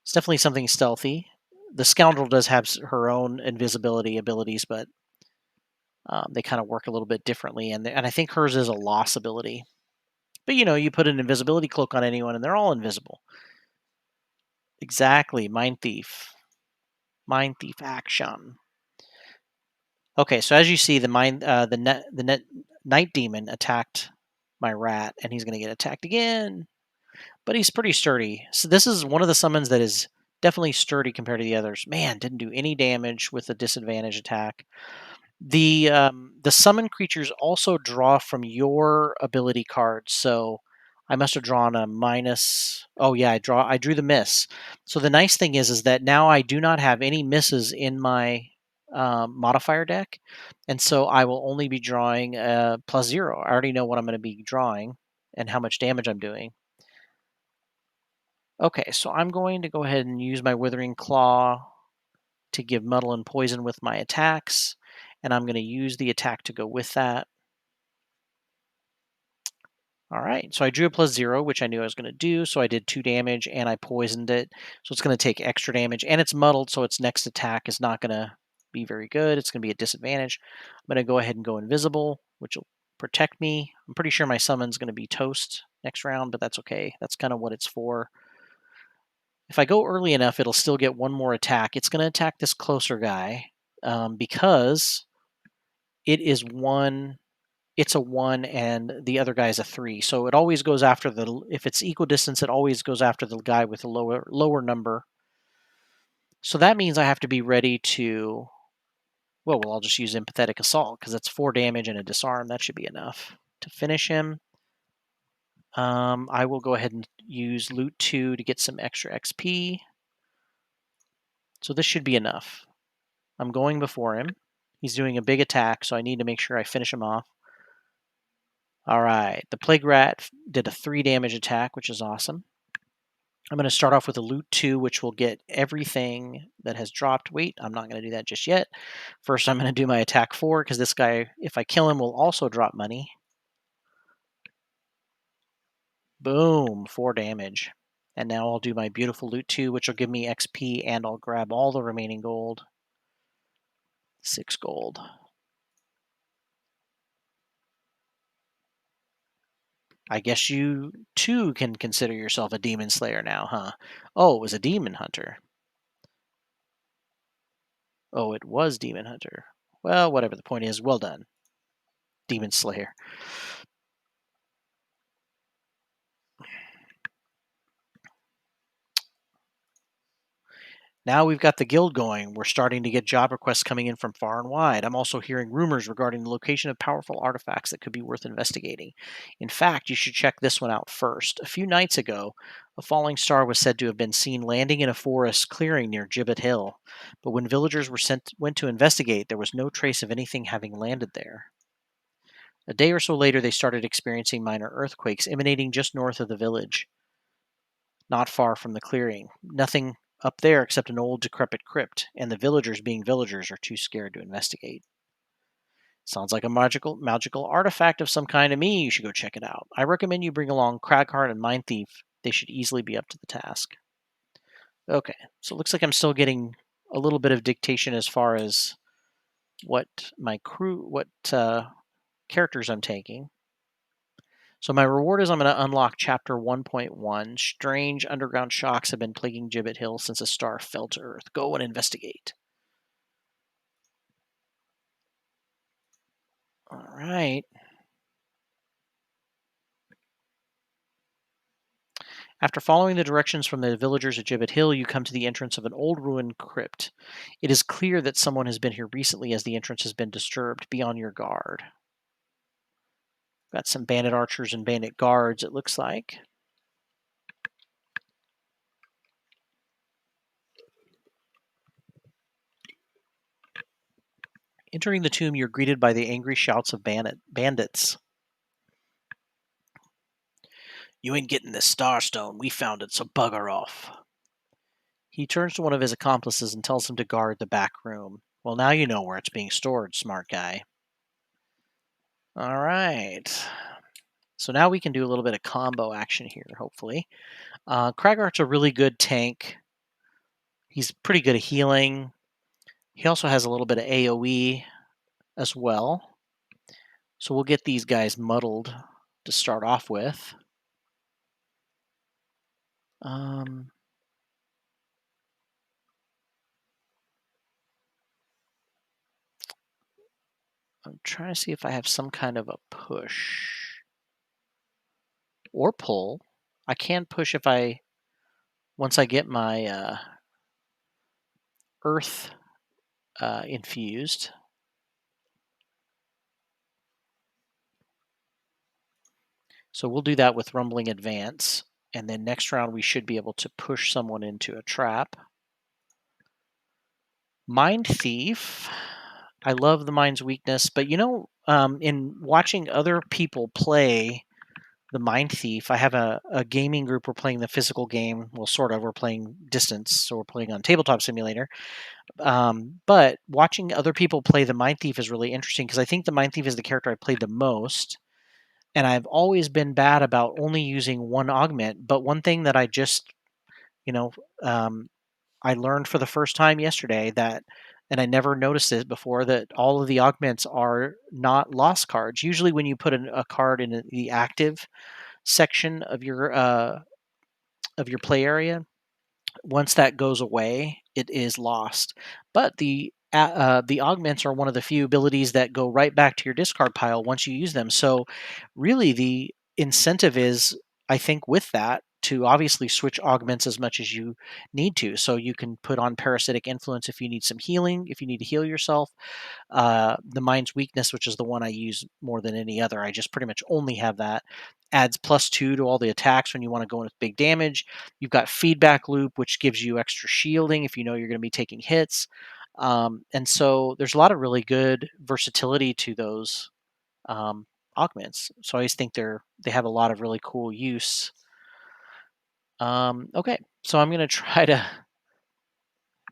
It's definitely something stealthy. The Scoundrel does have her own invisibility abilities, but they kind of work a little bit differently. And I think hers is a loss ability. But you put an invisibility cloak on anyone, and they're all invisible. Exactly, Mind Thief. Mind Thief action. Okay, so as you see, the night demon attacked my rat, and he's going to get attacked again. But he's pretty sturdy. So this is one of the summons that is definitely sturdy compared to the others. Man, didn't do any damage with a disadvantage attack. The summon creatures also draw from your ability cards. So I must have drawn a minus. Oh yeah, I drew the miss. So the nice thing is that now I do not have any misses in my modifier deck, and so I will only be drawing +0. I already know what I'm going to be drawing and how much damage I'm doing. Okay, so I'm going to go ahead and use my Withering Claw to give muddle and poison with my attacks, and I'm going to use the attack to go with that. All right, so I drew a +0, which I knew I was going to do, so I did 2 damage, and I poisoned it, so it's going to take extra damage, and it's muddled, so its next attack is not going to be very good. It's going to be a disadvantage. I'm going to go ahead and go invisible, which will protect me. I'm pretty sure my summon's going to be toast next round, but that's okay. That's kind of what it's for. If I go early enough, it'll still get one more attack. It's going to attack this closer guy because it is one. It's a 1 and the other guy is a 3. So it always goes after if it's equal distance, it always goes after the guy with the lower number. So that means I have to be ready to. Well, I'll just use empathetic assault because that's 4 damage and a disarm. That should be enough to finish him. I will go ahead and use loot 2 to get some extra XP. So this should be enough. I'm going before him. He's doing a big attack, so I need to make sure I finish him off. All right, the Plague Rat did a 3 damage attack, which is awesome. I'm going to start off with a loot 2, which will get everything that has dropped. Wait, I'm not going to do that just yet. First, I'm going to do my attack 4, because this guy, if I kill him, will also drop money. Boom, 4 damage. And now I'll do my beautiful loot 2, which will give me XP, and I'll grab all the remaining gold. 6 gold. I guess you too can consider yourself a demon slayer now, huh? Oh, it was a demon hunter. Oh, it was demon hunter. Well, whatever the point is, well done, demon slayer. Now we've got the guild going. We're starting to get job requests coming in from far and wide. I'm also hearing rumors regarding the location of powerful artifacts that could be worth investigating. In fact, you should check this one out first. A few nights ago, a falling star was said to have been seen landing in a forest clearing near Gibbet Hill. But when villagers went to investigate, there was no trace of anything having landed there. A day or so later, they started experiencing minor earthquakes emanating just north of the village, not far from the clearing. Nothing up there except an old decrepit crypt, and the villagers, being villagers, are too scared to investigate. Sounds like a magical artifact of some kind to me. You should go check it out. I recommend you bring along Cragheart and Mind Thief. They should easily be up to the task. Okay, so it looks like I'm still getting a little bit of dictation as far as what characters I'm taking. So my reward is I'm going to unlock Chapter 1.1. Strange underground shocks have been plaguing Gibbet Hill since a star fell to Earth. Go and investigate. All right. After following the directions from the villagers at Gibbet Hill, you come to the entrance of an old ruined crypt. It is clear that someone has been here recently as the entrance has been disturbed. Be on your guard. Got some bandit archers and bandit guards, it looks like. Entering the tomb, you're greeted by the angry shouts of bandits. You ain't getting this starstone. We found it, so bugger off. He turns to one of his accomplices and tells him to guard the back room. Well, now you know where it's being stored, smart guy. All right. So now we can do a little bit of combo action here, hopefully. Craghart's a really good tank. He's pretty good at healing. He also has a little bit of AoE as well. So we'll get these guys muddled to start off with. I'm trying to see if I have some kind of a push or pull. I can push once I get my earth infused. So we'll do that with Rumbling Advance. And then next round, we should be able to push someone into a trap. Mind Thief. I love the mind's weakness, but in watching other people play the Mind Thief, I have a gaming group. We're playing the physical game. Well, sort of. We're playing distance, so we're playing on Tabletop Simulator. But watching other people play the Mind Thief is really interesting because I think the Mind Thief is the character I played the most. And I've always been bad about only using one augment. But one thing that I just, you know, I learned for the first time yesterday and I never noticed it before, that all of the augments are not lost cards. Usually, when you put a card in the active section of your play area, once that goes away, it is lost. But the augments are one of the few abilities that go right back to your discard pile once you use them. So, really, the incentive is, I think, with that to obviously switch augments as much as you need to. So you can put on parasitic influence if you need some healing, if you need to heal yourself. The mind's weakness, which is the one I use more than any other. I just pretty much only have that. Adds +2 to all the attacks when you want to go in with big damage. You've got feedback loop, which gives you extra shielding if you know you're going to be taking hits. And so there's a lot of really good versatility to those augments. So I always think they have a lot of really cool use. Okay, so I'm going to try to,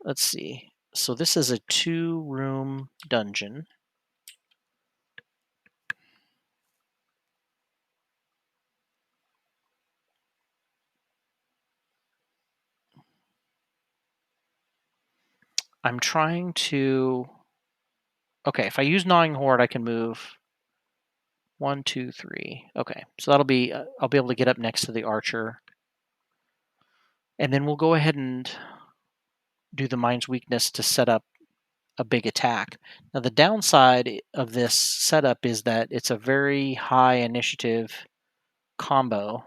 let's see. So this is a 2-room dungeon. I'm trying to... Okay, if I use Gnawing Horde, I can move 1, 2, 3. Okay, so that'll be, I'll be able to get up next to the archer. And then we'll go ahead and do the mind's weakness to set up a big attack. Now, the downside of this setup is that it's a very high initiative combo,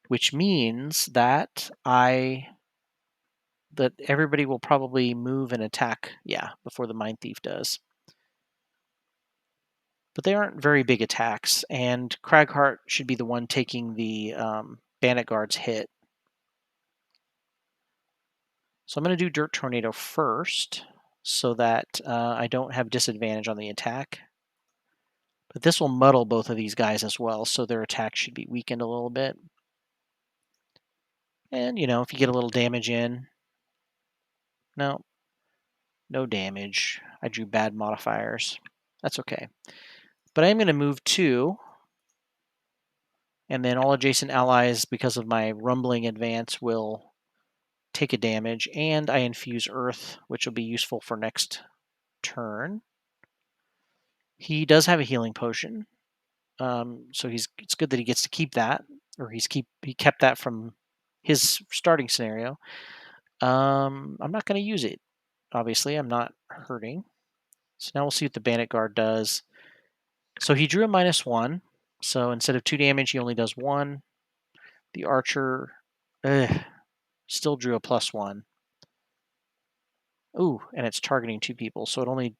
which means that everybody will probably move and attack, before the Mind Thief does. But they aren't very big attacks, and Cragheart should be the one taking the Bandit Guard's hit. So I'm going to do Dirt Tornado first, so that I don't have disadvantage on the attack. But this will muddle both of these guys as well, so their attack should be weakened a little bit. And, if you get a little damage in... No damage. I drew bad modifiers. That's okay. But I am going to move 2, and then all adjacent allies, because of my rumbling advance, will take a damage, and I infuse Earth, which will be useful for next turn. He does have a healing potion, so it's good that he gets to keep that, or he kept that from his starting scenario. I'm not going to use it. Obviously, I'm not hurting. So now we'll see what the Bandit Guard does. So he drew a -1. So instead of 2 damage, he only does 1. The archer still drew a +1. Ooh, and it's targeting 2 people, so it only...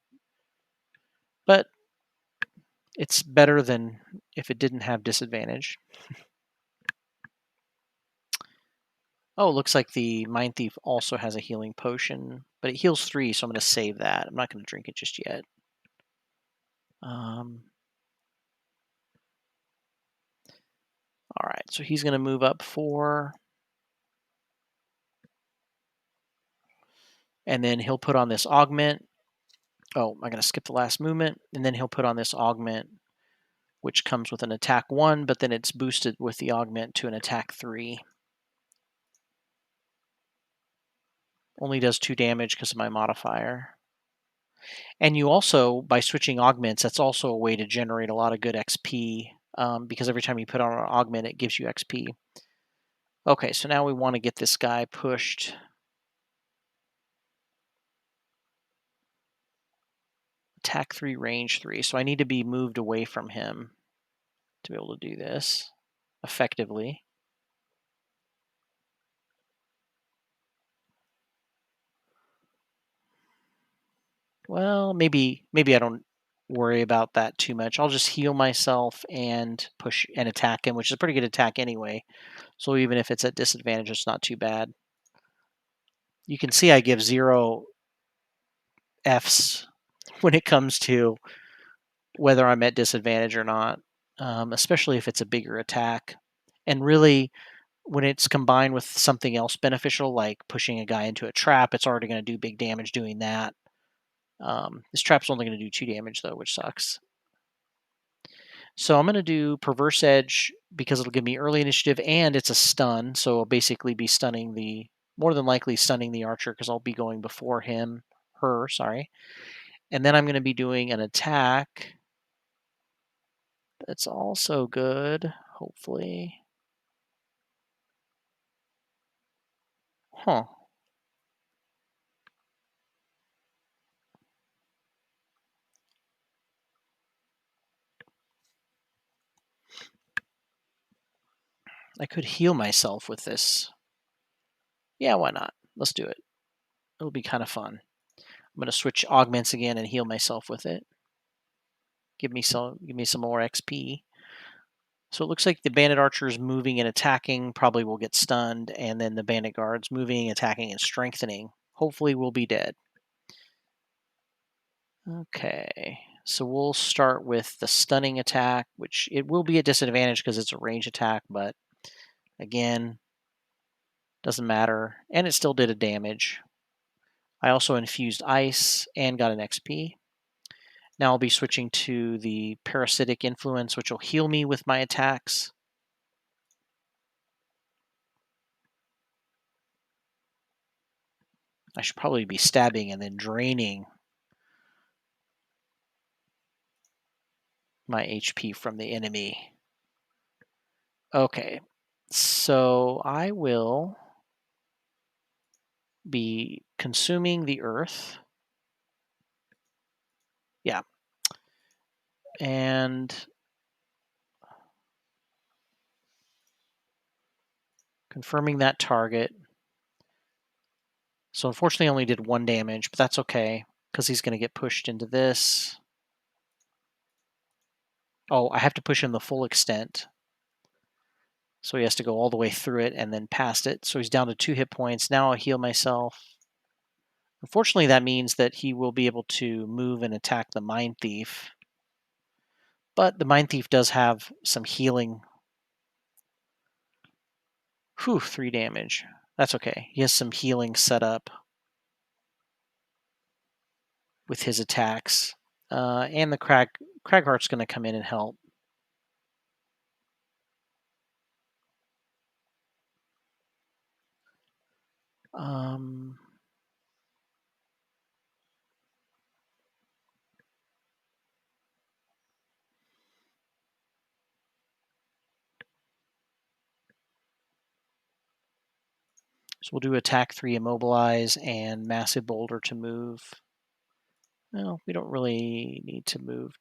But it's better than if it didn't have disadvantage. Oh, it looks like the Mind Thief also has a healing potion, but it heals 3, so I'm going to save that. I'm not going to drink it just yet. All right, so he's going to move up 4. And then he'll put on this augment. Oh, I'm going to skip the last movement. And then he'll put on this augment, which comes with an attack 1, but then it's boosted with the augment to an attack 3. Only does 2 damage because of my modifier. And you also, by switching augments, that's also a way to generate a lot of good XP, because every time you put on an augment, it gives you XP. Okay, so now we want to get this guy pushed. Attack 3, range 3. So I need to be moved away from him to be able to do this effectively. Well, maybe I don't worry about that too much. I'll just heal myself and push and attack him, which is a pretty good attack anyway. So even if it's at disadvantage, it's not too bad. You can see I give 0 Fs when it comes to whether I'm at disadvantage or not, especially if it's a bigger attack. And really, when it's combined with something else beneficial, like pushing a guy into a trap, it's already going to do big damage doing that. This trap's only going to do 2 damage, though, which sucks. So I'm going to do Perverse Edge because it'll give me early initiative, and it's a stun, so I'll basically be more than likely stunning the archer because I'll be going before her, sorry. And then I'm going to be doing an attack that's also good, hopefully. Huh. I could heal myself with this. Yeah, why not? Let's do it. It'll be kind of fun. I'm going to switch augments again and heal myself with it. Give me some more XP. So it looks like the bandit archers moving and attacking probably will get stunned, and then the bandit guards moving, attacking, and strengthening hopefully will be dead. Okay, so we'll start with the stunning attack, which it will be a disadvantage because it's a range attack, but again, doesn't matter, and it still did a damage. I also infused ice and got an XP. Now I'll be switching to the parasitic influence, which will heal me with my attacks. I should probably be stabbing and then draining. my HP from the enemy. Okay, so I will be consuming the earth. Yeah. And confirming that target. So unfortunately I only did 1 damage, but that's okay because he's going to get pushed into this. Oh, I have to push him the full extent. So he has to go all the way through it and then past it. So he's down to 2 hit points. Now I'll heal myself. Unfortunately, that means that he will be able to move and attack the Mind Thief. But the Mind Thief does have some healing. Whew, 3 damage. That's okay. He has some healing set up with his attacks. And the Cragheart's going to come in and help. Um, so we'll do attack 3, immobilize, and massive boulder to move. Well, we don't really need to move.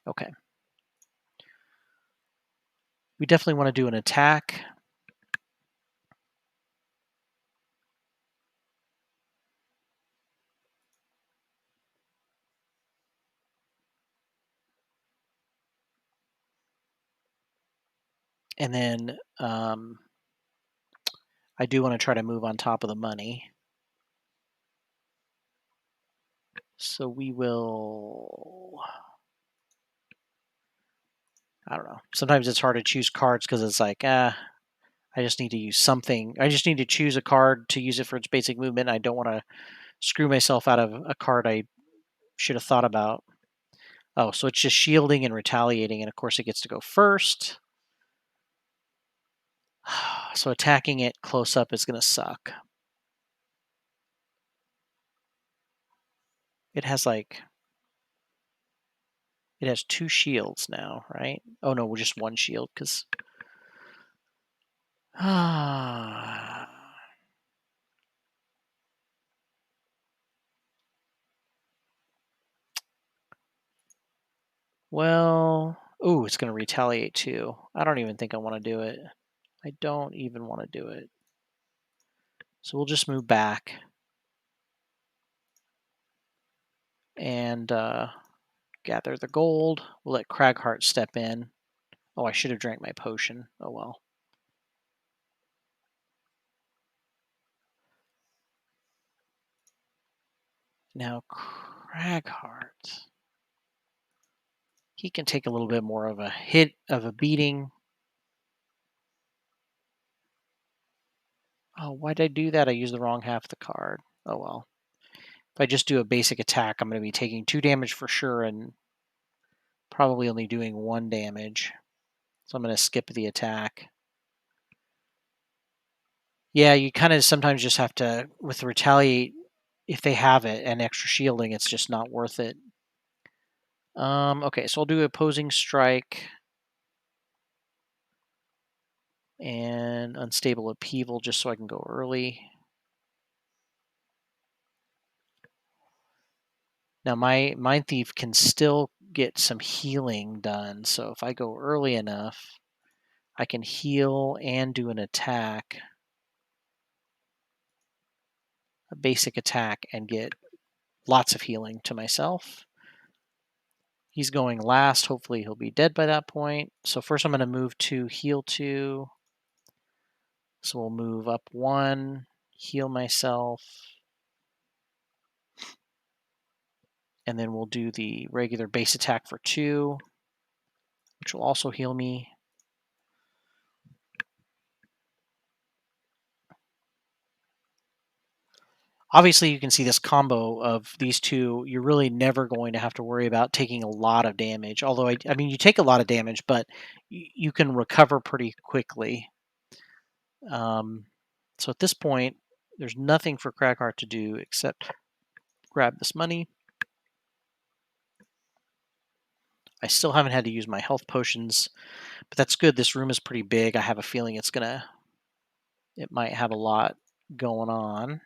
Okay. We definitely want to do an attack. And then I do want to try to move on top of the money. So we will... I don't know. Sometimes it's hard to choose cards because it's like, I just need to use something. I just need to choose a card to use it for its basic movement. I don't want to screw myself out of a card I should have thought about. Oh, so it's just shielding and retaliating, and of course it gets to go first. So attacking it close up is going to suck. It has like... It has 2 shields now, right? Oh no, just 1 shield, because... Well... Ooh, it's going to retaliate too. I don't even think I want to do it. I don't even want to do it. So we'll just move back. And gather the gold. We'll let Cragheart step in. Oh, I should have drank my potion. Oh well. Now Cragheart. He can take a little bit more of a hit of a beating. Oh, why did I do that? I used the wrong half of the card. Oh well. If I just do a basic attack, I'm going to be taking 2 damage for sure and probably only doing 1 damage. So I'm going to skip the attack. Yeah, you kind of sometimes just have to, with retaliate, if they have it and extra shielding, it's just not worth it. Okay, so I'll do opposing strike and unstable upheaval just so I can go early. Now my Mind Thief can still get some healing done, so if I go early enough, I can heal and do an attack, a basic attack, and get lots of healing to myself. He's going last. Hopefully he'll be dead by that point. So first I'm going to move 2, heal 2. So we'll move up 1, heal myself. And then we'll do the regular base attack for 2, which will also heal me. Obviously, you can see this combo of these two. You're really never going to have to worry about taking a lot of damage. Although, I mean, you take a lot of damage, but you can recover pretty quickly. So at this point, there's nothing for Crackheart to do except grab this money. I still haven't had to use my health potions, but that's good. This room is pretty big. I have a feeling it might have a lot going on.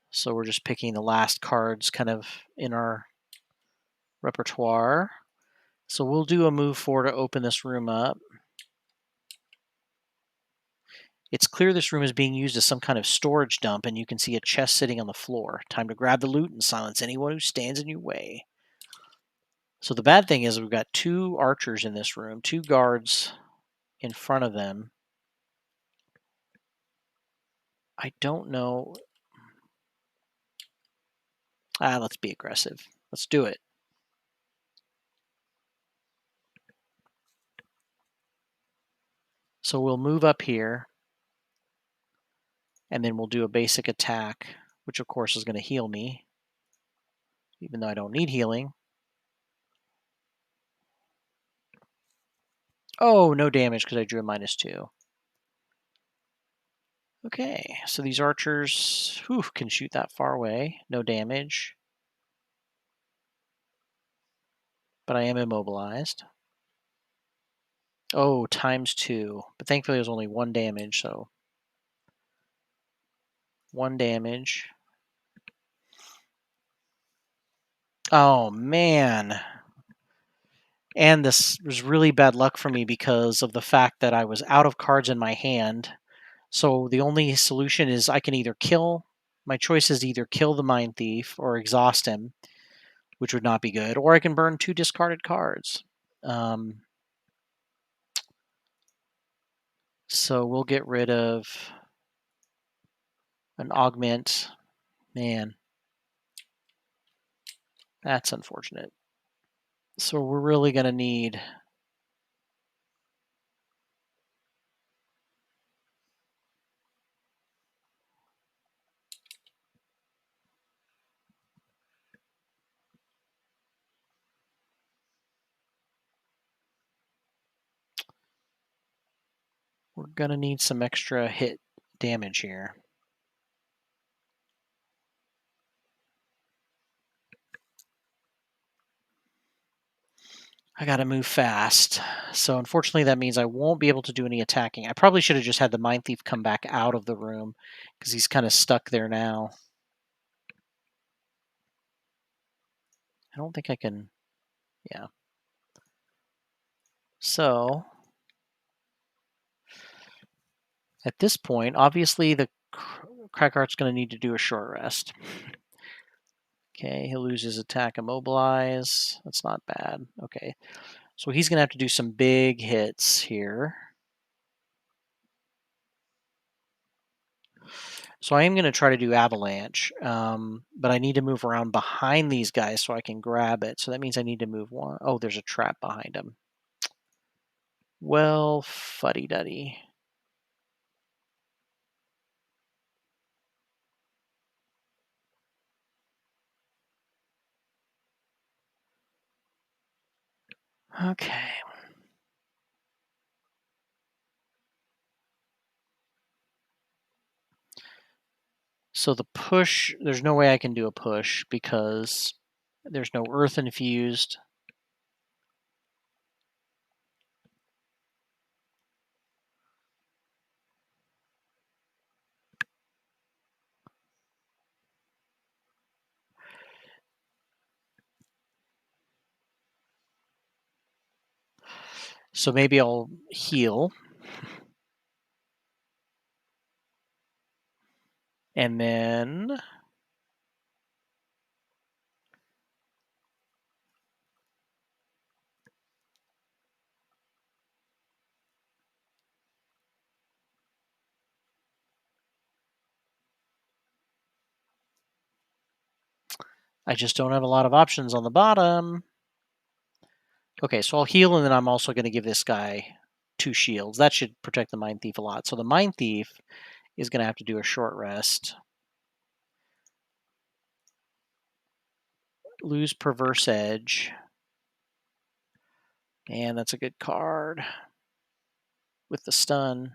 So we're just picking the last cards kind of in our repertoire. So we'll do a move 4 to open this room up. It's clear this room is being used as some kind of storage dump, and you can see a chest sitting on the floor. Time to grab the loot and silence anyone who stands in your way. So the bad thing is we've got 2 archers in this room, 2 guards in front of them. I don't know. Let's be aggressive. Let's do it. So we'll move up here, and then we'll do a basic attack, which of course is going to heal me, even though I don't need healing. Oh, no damage because I drew a -2. Okay, so these archers can shoot that far away. No damage. But I am immobilized. Oh, ×2. But thankfully there's only 1 damage, so 1 damage. Oh, man. And this was really bad luck for me because of the fact that I was out of cards in my hand. So the only solution is I can either kill. My choice is either kill the Mind Thief or exhaust him, which would not be good, or I can burn 2 discarded cards. So we'll get rid of an augment. Man, that's unfortunate. So we're really going to need... We're going to need some extra hit damage here. I got to move fast. So unfortunately, that means I won't be able to do any attacking. I probably should have just had the Mind Thief come back out of the room because he's kind of stuck there now. I don't think I can... Yeah. So at this point, obviously the Crackheart's going to need to do a short rest. Okay, he'll lose his attack immobilize. That's not bad. Okay, so he's going to have to do some big hits here. So I am going to try to do avalanche, but I need to move around behind these guys so I can grab it. So that means I need to move one. Oh, there's a trap behind him. Well, fuddy-duddy. Okay. So the push, there's no way I can do a push because there's no earth infused. So maybe I'll heal. And then I just don't have a lot of options on the bottom. Okay, so I'll heal, and then I'm also going to give this guy 2 shields. That should protect the Mind Thief a lot. So the Mind Thief is going to have to do a short rest. Lose Perverse Edge. And that's a good card with the stun.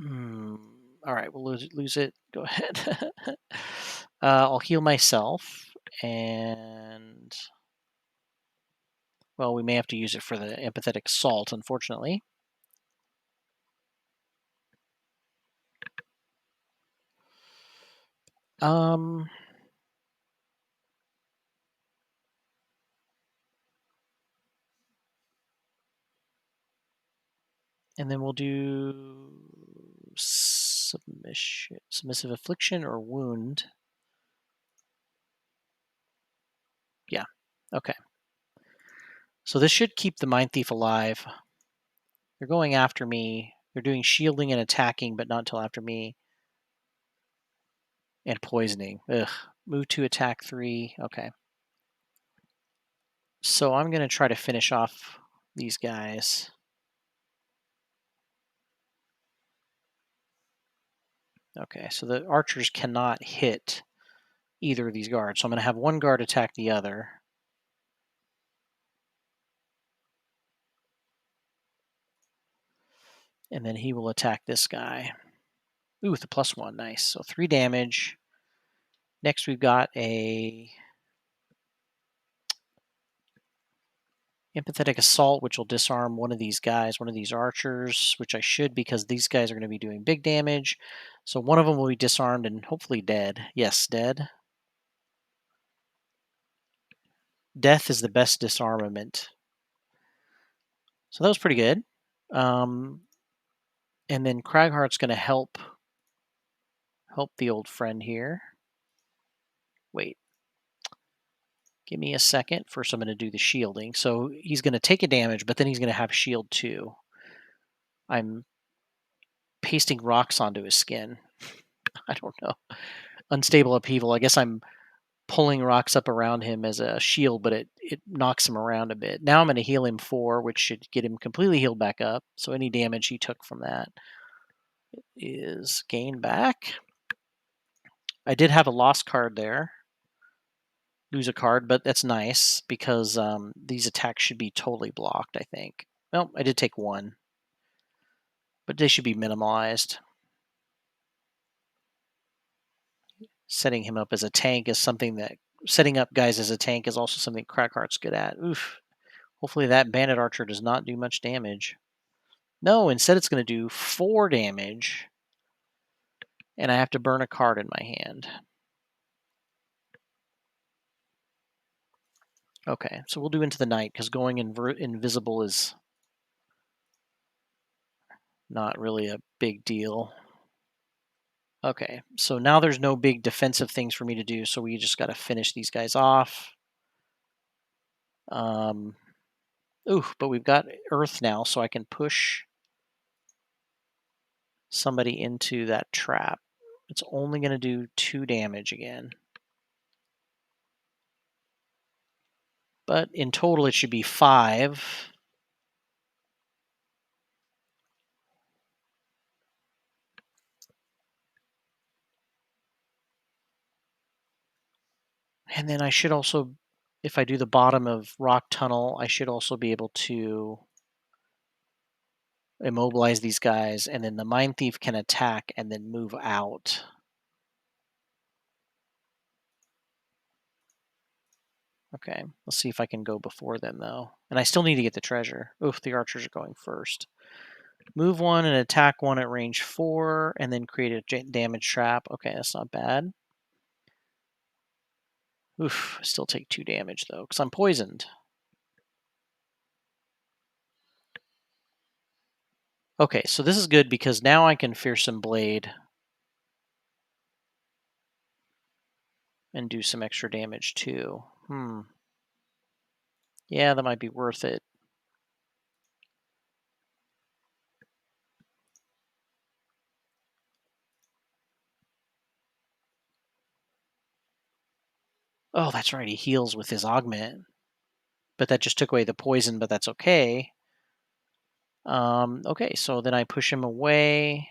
All right, we'll lose it. Go ahead. I'll heal myself, and well, we may have to use it for the empathetic assault, unfortunately. Um, and then we'll do submissive affliction or wound. Yeah. Okay. So this should keep the Mind Thief alive. They're going after me. They're doing shielding and attacking, but not until after me. And poisoning. Ugh. Move to attack 3. Okay. So I'm going to try to finish off these guys. Okay, so the archers cannot hit either of these guards. So I'm going to have one guard attack the other. And then he will attack this guy. Ooh, with a +1. Nice. So 3 damage. Next, we've got a empathetic assault, which will disarm one of these guys, one of these archers, which I should because these guys are going to be doing big damage. So one of them will be disarmed and hopefully dead. Yes, dead. Death is the best disarmament. So that was pretty good. And then Cragheart's going to help the old friend here. Wait. Give me a second. First, I'm going to do the shielding. So he's going to take a damage, but then he's going to have shield too. I'm pasting rocks onto his skin. I don't know. Unstable upheaval. I guess I'm pulling rocks up around him as a shield, but it knocks him around a bit. Now I'm going to heal him 4, which should get him completely healed back up. So any damage he took from that is gained back. I did have a lost card there. Lose a card, but that's nice because these attacks should be totally blocked, I think. Well, I did take 1, but they should be minimalized. Setting him up as a tank is something that setting up guys as a tank is also something Crackheart's good at. Oof. Hopefully that bandit archer does not do much damage. No, instead it's going to do 4 damage, and I have to burn a card in my hand. Okay, so we'll do Into the Night because going invisible is not really a big deal. Okay, so now there's no big defensive things for me to do, so we just got to finish these guys off. But we've got Earth now, so I can push somebody into that trap. It's only going to do 2 damage again. But in total, it should be 5. And then I should also, if I do the bottom of Rock Tunnel, I should also be able to immobilize these guys, and then the Mind Thief can attack and then move out. Okay, let's see if I can go before them, though. And I still need to get the treasure. Oof, the archers are going first. Move 1 and attack 1 at range 4, and then create a damage trap. Okay, that's not bad. Oof, still take 2 damage, though, because I'm poisoned. Okay, so this is good because now I can Fearsome Blade and do some extra damage, too. Yeah, that might be worth it. Oh, that's right. He heals with his augment. But that just took away the poison, but that's okay. Okay, so then I push him away.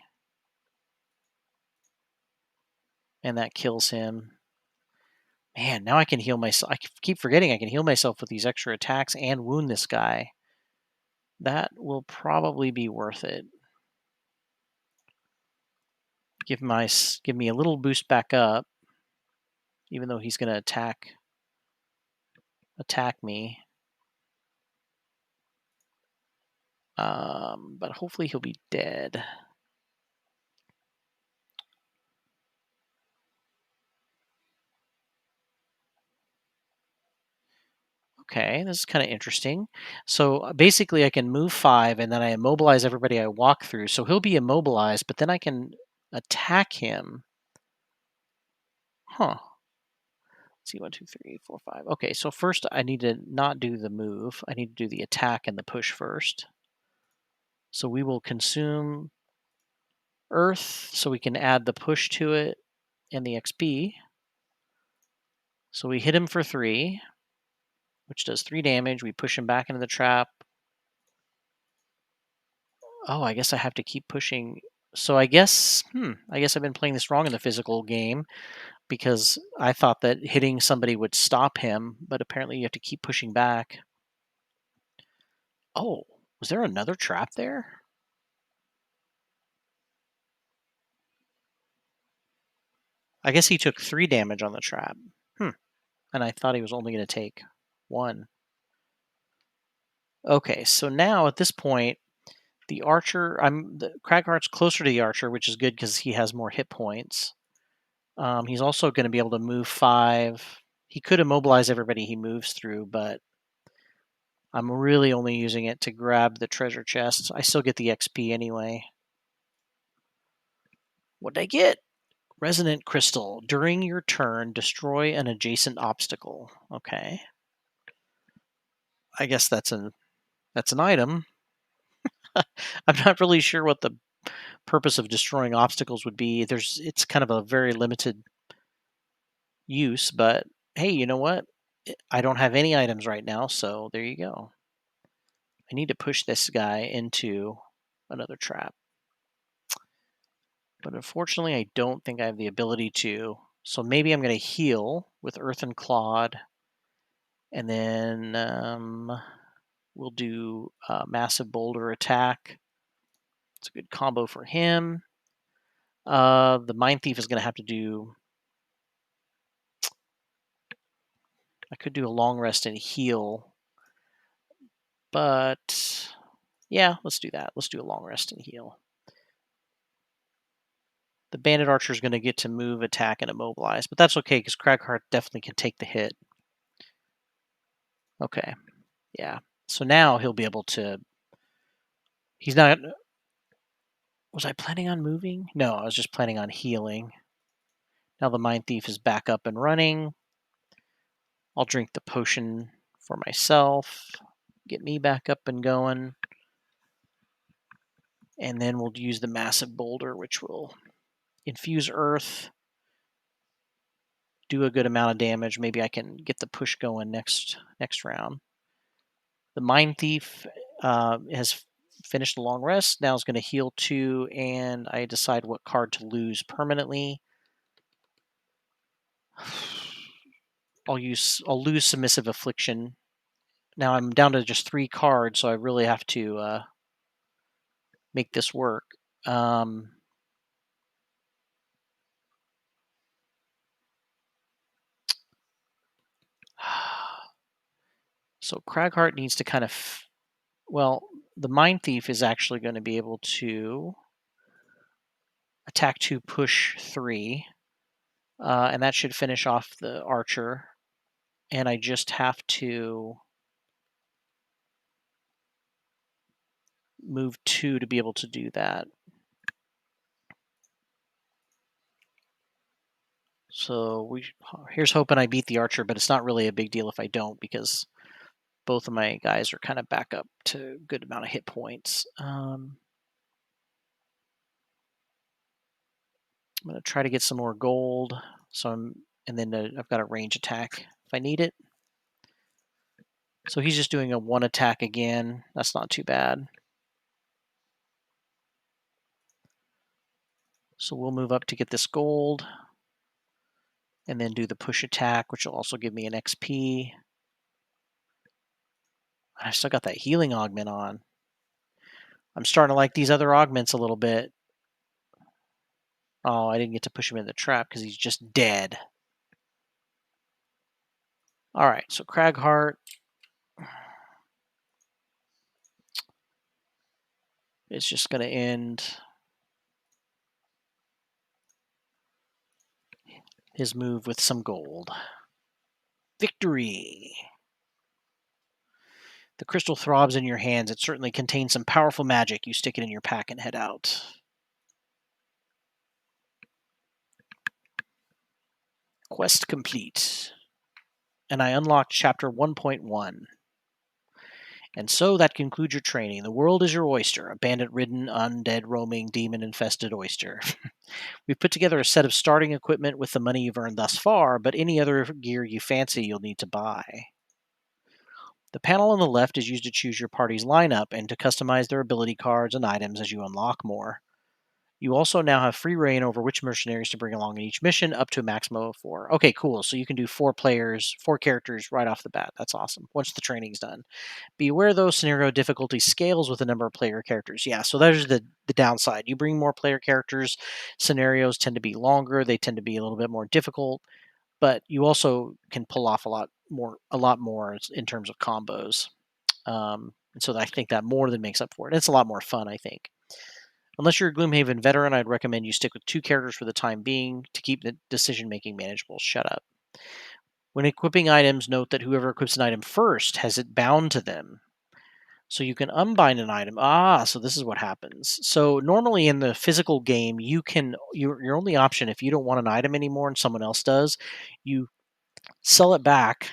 And that kills him. Man, now I can heal myself. I keep forgetting I can heal myself with these extra attacks and wound this guy. That will probably be worth it. Give me a little boost back up, even though he's going to attack me. But hopefully he'll be dead. Okay, this is kind of interesting. So basically, I can move 5, and then I immobilize everybody I walk through. So he'll be immobilized, but then I can attack him. Huh. Let's see, 1, 2, 3, 4, 5. Okay, so first I need to not do the move. I need to do the attack and the push first. So we will consume Earth, so we can add the push to it and the XP. So we hit him for 3, which does 3 damage. We push him back into the trap. Oh, I guess I have to keep pushing. So I guess I've been playing this wrong in the physical game, because I thought that hitting somebody would stop him, but apparently you have to keep pushing back. Oh, was there another trap there? I guess he took 3 damage on the trap. And I thought he was only going to take 1. Okay, so now at this point, the archer, the Cragheart's closer to the archer, which is good because he has more hit points. He's also going to be able to move 5. He could immobilize everybody he moves through, but I'm really only using it to grab the treasure chests. I still get the XP anyway. What did I get? Resonant crystal. During your turn, destroy an adjacent obstacle. Okay. I guess that's an item. I'm not really sure what the purpose of destroying obstacles would be. It's kind of a very limited use, but hey, you know what? I don't have any items right now, so there you go. I need to push this guy into another trap. But unfortunately, I don't think I have the ability to. So maybe I'm going to heal with Earth and Clod, and then we'll do Massive Boulder Attack. It's a good combo for him. The Mind Thief is going to have to do... I could do a long rest and heal, but yeah, let's do that. Let's do a long rest and heal. The Bandit Archer is going to get to move, attack, and immobilize, but that's okay because Cragheart definitely can take the hit. Okay, yeah. So now he'll be able to... He's not... Was I planning on moving? No, I was just planning on healing. Now the Mind Thief is back up and running. I'll drink the potion for myself. Get me back up and going. And then we'll use the Massive Boulder, which will infuse Earth. Do a good amount of damage. Maybe I can get the push going next round. The Mind Thief has finished the long rest. Now is going to heal 2, and I decide what card to lose permanently. I'll lose Submissive Affliction. Now I'm down to just 3 cards, so I really have to make this work. So Cragheart needs to kind of... Well, the Mind Thief is actually going to be able to attack 2, push 3. And that should finish off the archer. And I just have to move 2 to be able to do that. So here's hoping I beat the archer, but it's not really a big deal if I don't, because both of my guys are kind of back up to a good amount of hit points. I'm going to try to get some more gold. And then I've got a range attack if I need it. So he's just doing a 1 attack again. That's not too bad. So we'll move up to get this gold, and then do the push attack, which will also give me an XP. I still got that healing augment on. I'm starting to like these other augments a little bit. Oh, I didn't get to push him in the trap because he's just dead. All right, so Cragheart is just going to end his move with some gold. Victory! The crystal throbs in your hands. It certainly contains some powerful magic. You stick it in your pack and head out. Quest complete. And I unlocked chapter 1.1. And so that concludes your training. The world is your oyster, a bandit-ridden, undead, roaming, demon-infested oyster. We've put together a set of starting equipment with the money you've earned thus far, but any other gear you fancy you'll need to buy. The panel on the left is used to choose your party's lineup and to customize their ability cards and items as you unlock more. You also now have free reign over which mercenaries to bring along in each mission, up to a maximum of 4. Okay, cool. So you can do 4 players, 4 characters right off the bat. That's awesome. Once the training's done. Be aware, though, scenario difficulty scales with the number of player characters. Yeah, so there's the downside. You bring more player characters, scenarios tend to be longer, they tend to be a little bit more difficult, but you also can pull off a lot more in terms of combos. And so I think that more than makes up for it. It's a lot more fun, I think. Unless you're a Gloomhaven veteran, I'd recommend you stick with 2 characters for the time being to keep the decision-making manageable. Shut up. When equipping items, note that whoever equips an item first has it bound to them. So you can unbind an item. So this is what happens. So normally in the physical game, your only option if you don't want an item anymore and someone else does, you sell it back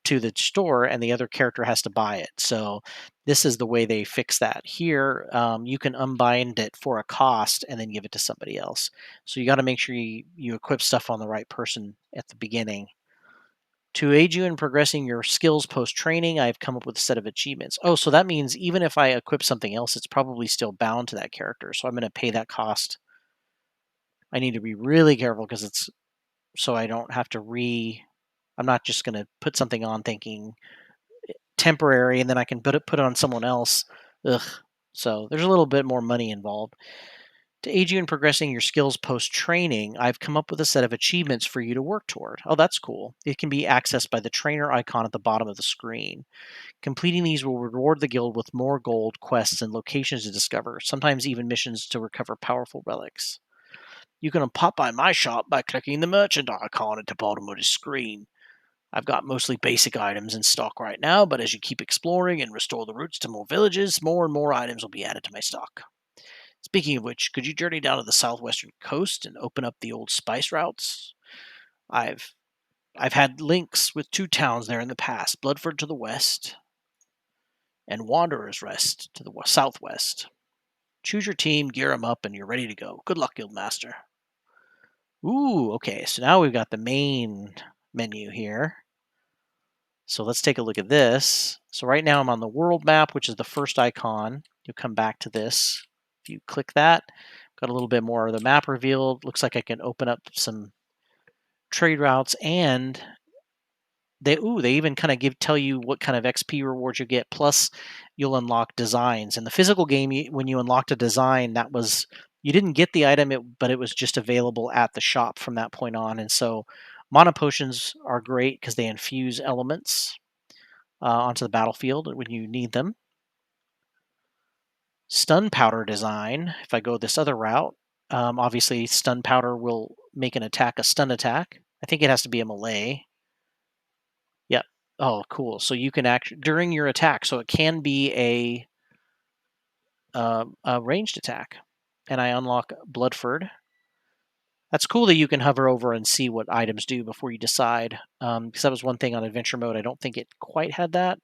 to the store and the other character has to buy it. So this is the way they fix that. Here, you can unbind it for a cost and then give it to somebody else. So you got to make sure you equip stuff on the right person at the beginning. To aid you in progressing your skills post-training, I've come up with a set of achievements. Oh, so that means even if I equip something else, it's probably still bound to that character. So I'm going to pay that cost. I need to be really careful because it's so I don't have to I'm not just going to put something on thinking temporary and then I can put it on someone else. Ugh. So there's a little bit more money involved. To aid you in progressing your skills post-training, I've come up with a set of achievements for you to work toward. Oh, that's cool. It can be accessed by the trainer icon at the bottom of the screen. Completing these will reward the guild with more gold, quests, and locations to discover, sometimes even missions to recover powerful relics. You can pop by my shop by clicking the merchant icon at the bottom of the screen. I've got mostly basic items in stock right now, but as you keep exploring and restore the routes to more villages, more and more items will be added to my stock. Speaking of which, could you journey down to the southwestern coast and open up the old spice routes? I've I've had links with 2 towns there in the past, Bloodford to the west and Wanderer's Rest to the southwest. Choose your team, gear them up, and you're ready to go. Good luck, Guildmaster. Ooh, okay, so now we've got the main menu here. So let's take a look at this. So right now I'm on the world map, which is the first icon. You'll come back to this. If you click that, got a little bit more of the map revealed. Looks like I can open up some trade routes, and they even kind of tell you what kind of XP rewards you get. Plus, you'll unlock designs. In the physical game, when you unlocked a design, that was you didn't get the item, but it was just available at the shop from that point on. And so, mana potions are great because they infuse elements onto the battlefield when you need them. Stun powder design. If I go this other route, obviously stun powder will make an attack a stun attack. I think it has to be a melee. Yep. Oh, cool. So you can act during your attack. So it can be a ranged attack. And I unlock Bloodford. That's cool that you can hover over and see what items do before you decide. Because that was one thing on Adventure Mode. I don't think it quite had that.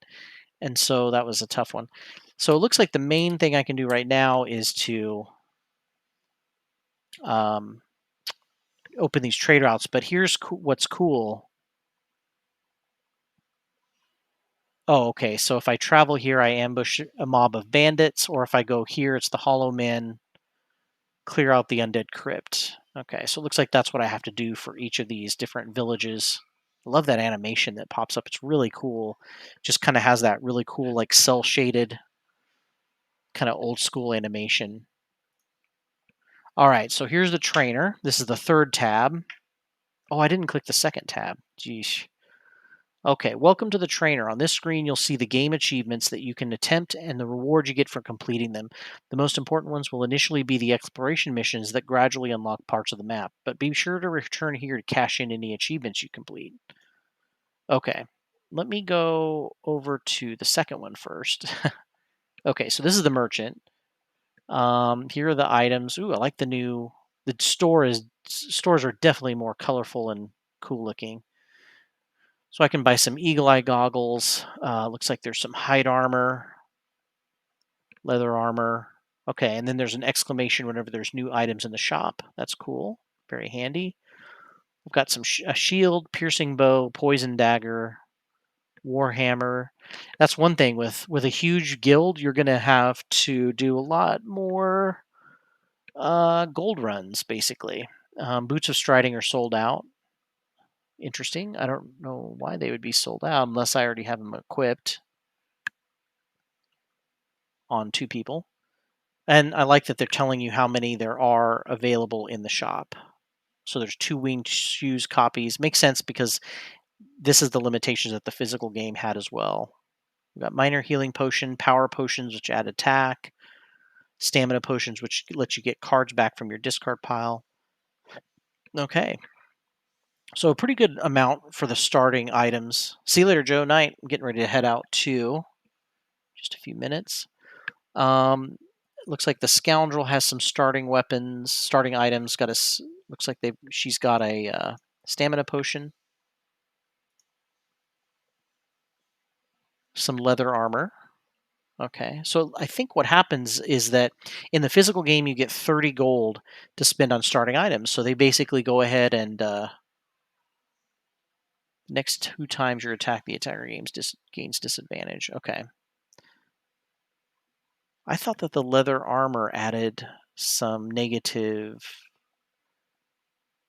And so that was a tough one. So it looks like the main thing I can do right now is to open these trade routes. But here's what's cool. Oh, okay. So if I travel here, I ambush a mob of bandits, or if I go here, it's the Hollow Men, clear out the Undead Crypt. Okay, so it looks like that's what I have to do for each of these different villages. I love that animation that pops up. It's really cool. Just kind of has that really cool, like cell shaded, kind of old school animation. All right, so here's the trainer. This is the third tab. Oh, I didn't click the second tab. Geesh. Okay, welcome to the trainer. On this screen, you'll see the game achievements that you can attempt and the rewards you get for completing them. The most important ones will initially be the exploration missions that gradually unlock parts of the map, but be sure to return here to cash in any achievements you complete. Okay, let me go over to the second one first. Okay, so this is the merchant. Here are the items. Ooh, I like the new. The stores are definitely more colorful and cool looking. So I can buy some eagle eye goggles. Looks like there's some hide armor, leather armor. Okay, and then there's an exclamation whenever there's new items in the shop. That's cool. Very handy. We've got a shield, piercing bow, poison dagger, warhammer. That's one thing with a huge guild. You're gonna have to do a lot more gold runs, basically. Boots of striding are sold out. Interesting. I don't know why they would be sold out unless I already have them equipped on two people. And I like that they're telling you how many there are available in the shop. So there's two winged shoes copies. Makes sense because this is the limitations that the physical game had as well. We've got minor healing potion, power potions, which add attack, stamina potions, which let you get cards back from your discard pile. Okay. So a pretty good amount for the starting items. See you later, Joe. Night. I'm getting ready to head out too. Just a few minutes. Um, looks like the scoundrel has some starting weapons, starting items. Looks like she's got a stamina potion, some leather armor. Okay, so I think what happens is that in the physical game you get 30 gold to spend on starting items. So they basically go ahead and next two times you attack, the attacker gains disadvantage. Okay. I thought that the leather armor added some negative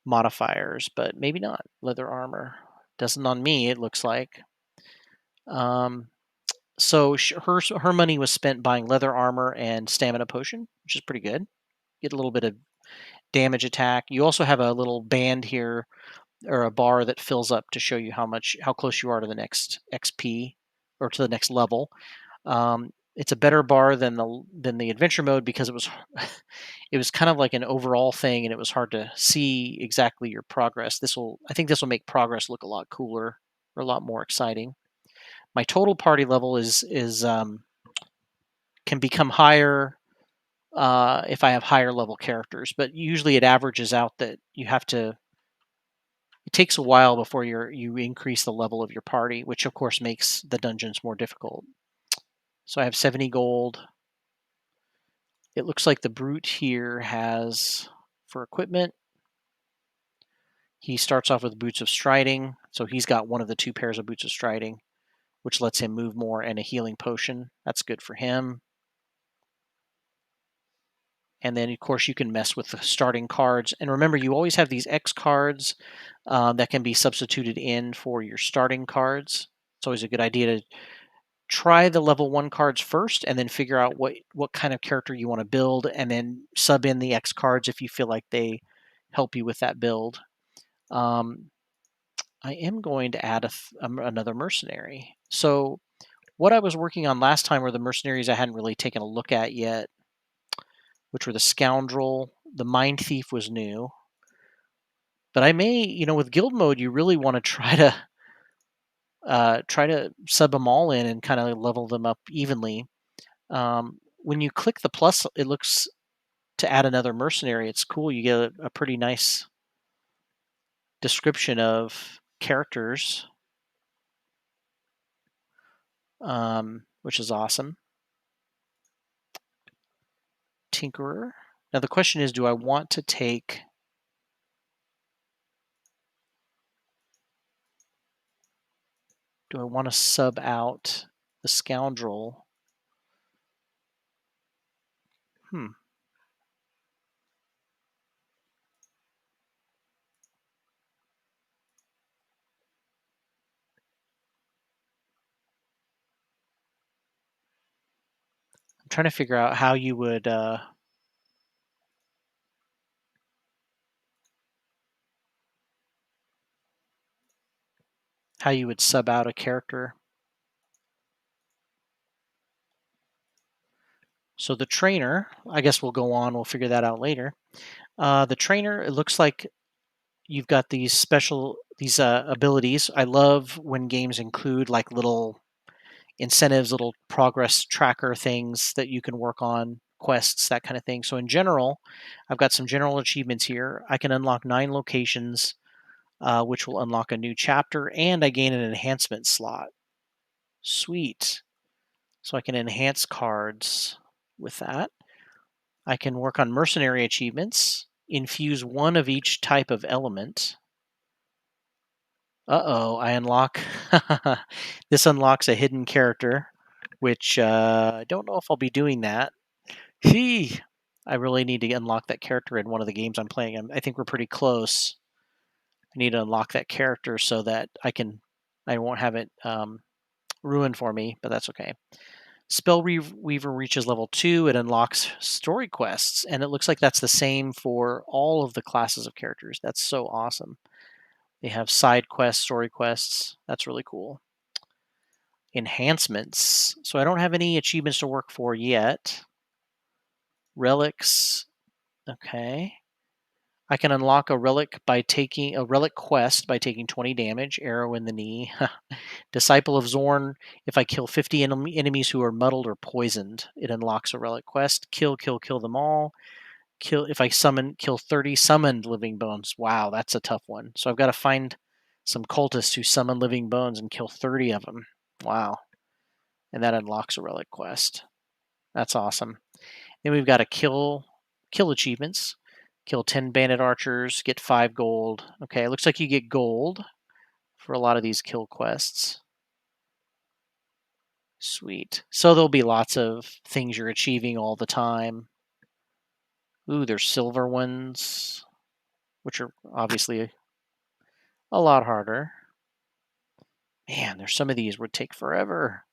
modifiers, but maybe not. Leather armor doesn't on me. It looks like. Um, so her money was spent buying leather armor and stamina potion, which is pretty good. Get a little bit of damage attack. You also have a little band here or a bar that fills up to show you how close you are to the next XP or to the next level. It's a better bar than the adventure mode because it was kind of like an overall thing and it was hard to see exactly your progress. I think this will make progress look a lot cooler or a lot more exciting. My total party level is can become higher if I have higher level characters, but usually it averages out that you have to. It takes a while before you increase the level of your party, which of course makes the dungeons more difficult. So I have 70 gold. It looks like the brute here has for equipment. He starts off with boots of striding, so he's got one of the two pairs of boots of striding, which lets him move more, and a healing potion. That's good for him. And then, of course, you can mess with the starting cards. And remember, you always have these X cards that can be substituted in for your starting cards. It's always a good idea to try the level 1 cards first and then figure out what kind of character you want to build and then sub in the X cards if you feel like they help you with that build. I am going to add another mercenary. So what I was working on last time were the mercenaries I hadn't really taken a look at yet, which were the scoundrel. The mind thief was new. But I may, with guild mode, you really want to try to sub them all in and kind of level them up evenly. When you click the plus, it looks to add another mercenary. It's cool. You get a pretty nice description of characters, which is awesome. Tinkerer. Now the question is, do I want to sub out the scoundrel? I'm trying to figure out how you would how you would sub out a character. So the trainer, I guess we'll go on. We'll figure that out later. The trainer, it looks like you've got these abilities. I love when games include like little incentives, little progress tracker things that you can work on, quests, that kind of thing. So in general, I've got some general achievements here. I can unlock 9 locations, which will unlock a new chapter, and I gain an enhancement slot. Sweet. So I can enhance cards with that. I can work on mercenary achievements, infuse one of each type of element. Uh-oh, I unlock this unlocks a hidden character, which I don't know if I'll be doing that. Gee, I really need to unlock that character in one of the games I'm playing. I think we're pretty close. I need to unlock that character so that I won't have it ruined for me, but that's okay. Weaver reaches level 2, it unlocks story quests, and it looks like that's the same for all of the classes of characters. That's so awesome. They have side quests, story quests. That's really cool. Enhancements. So I don't have any achievements to work for yet. Relics. Okay. I can unlock a relic quest by taking 20 damage, arrow in the knee. Disciple of Zorn. If I kill 50 enemies who are muddled or poisoned, it unlocks a relic quest. Kill them all. If I kill 30 summoned living bones. Wow, that's a tough one. So I've got to find some cultists who summon living bones and kill 30 of them. Wow. And that unlocks a relic quest. That's awesome. Then we've got kill achievements. Kill 10 bandit archers, get 5 gold. Okay, it looks like you get gold for a lot of these kill quests. Sweet. So there'll be lots of things you're achieving all the time. Ooh, there's silver ones, which are obviously a lot harder. Man, there's some of these would take forever.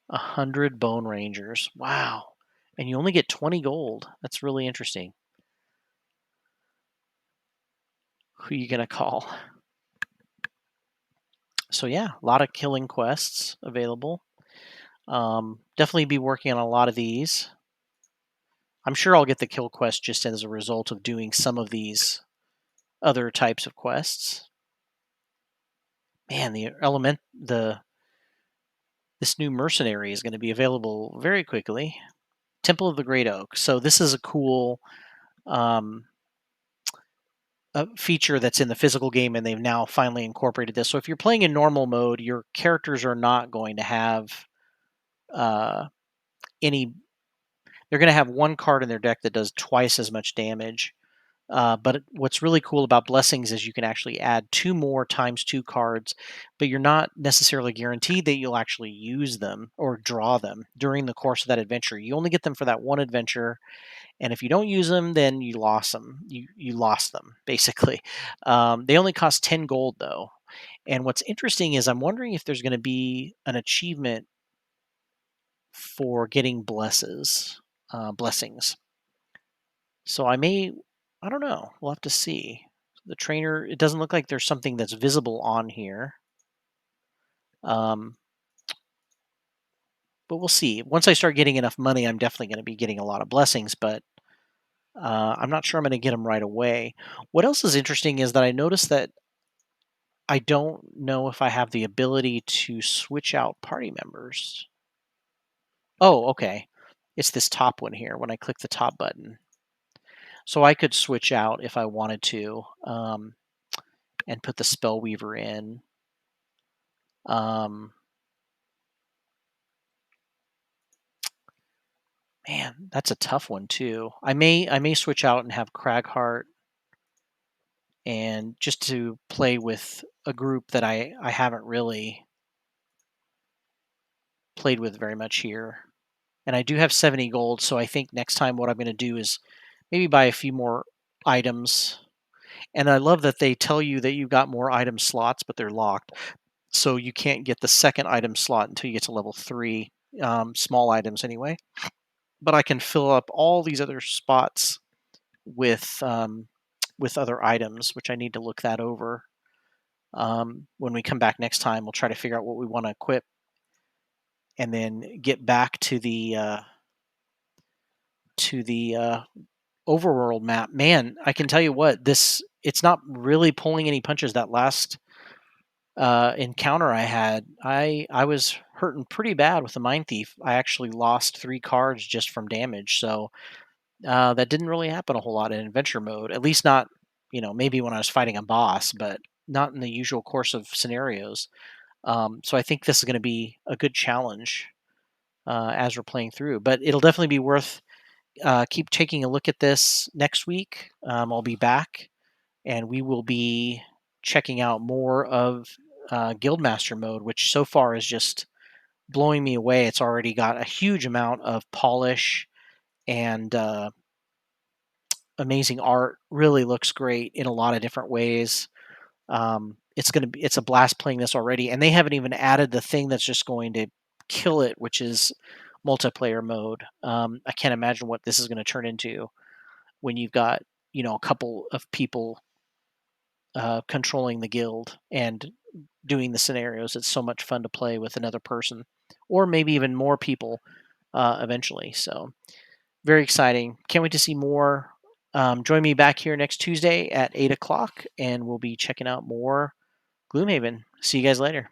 100 bone rangers. Wow. And you only get 20 gold. That's really interesting. Who are you going to call? So yeah, a lot of killing quests available. Definitely be working on a lot of these. I'm sure I'll get the kill quest just as a result of doing some of these other types of quests. Man, this new mercenary is going to be available very quickly. Temple of the Great Oak. So this is a cool a feature that's in the physical game, and they've now finally incorporated this. So if you're playing in normal mode, your characters are not going to have uh, any. They're going to have one card in their deck that does twice as much damage. But what's really cool about blessings is you can actually add 2 more times 2 cards, but you're not necessarily guaranteed that you'll actually use them or draw them during the course of that adventure. You only get them for that one adventure, and if you don't use them, then you lost them. You lost them basically. They only cost 10 gold though. And what's interesting is I'm wondering if there's going to be an achievement for getting blessings. So I don't know. We'll have to see. The trainer, it doesn't look like there's something that's visible on here. Um, but we'll see. Once I start getting enough money, I'm definitely going to be getting a lot of blessings, but I'm not sure I'm going to get them right away. What else is interesting is that I noticed that I don't know if I have the ability to switch out party members. Oh, okay. It's this top one here when I click the top button. So I could switch out if I wanted to and put the Spellweaver in. Um, Man, that's a tough one too. I may switch out and have Cragheart and just to play with a group that I haven't really played with very much here. And I do have 70 gold, so I think next time what I'm going to do is maybe buy a few more items. And I love that they tell you that you've got more item slots, but they're locked. So you can't get the second item slot until you get to level 3, small items anyway. But I can fill up all these other spots with with other items, which I need to look that over. When we come back next time, we'll try to figure out what we want to equip, and then get back to the overworld map. Man, I can tell you what, this it's not really pulling any punches. That last encounter I had, I was hurting pretty bad with the Mind Thief. I actually lost 3 cards just from damage. So that didn't really happen a whole lot in adventure mode. At least not, maybe when I was fighting a boss, but not in the usual course of scenarios. So I think this is going to be a good challenge as we're playing through. But it'll definitely be worth keep taking a look at this next week. I'll be back, and we will be checking out more of Guildmaster Mode, which so far is just blowing me away. It's already got a huge amount of polish and amazing art. Really looks great in a lot of different ways. It's a blast playing this already, and they haven't even added the thing that's just going to kill it, which is multiplayer mode. I can't imagine what this is going to turn into when you've got a couple of people controlling the guild and doing the scenarios. It's so much fun to play with another person, or maybe even more people eventually. So very exciting. Can't wait to see more. Join me back here next Tuesday at 8 o'clock, and we'll be checking out more Gloomhaven. See you guys later.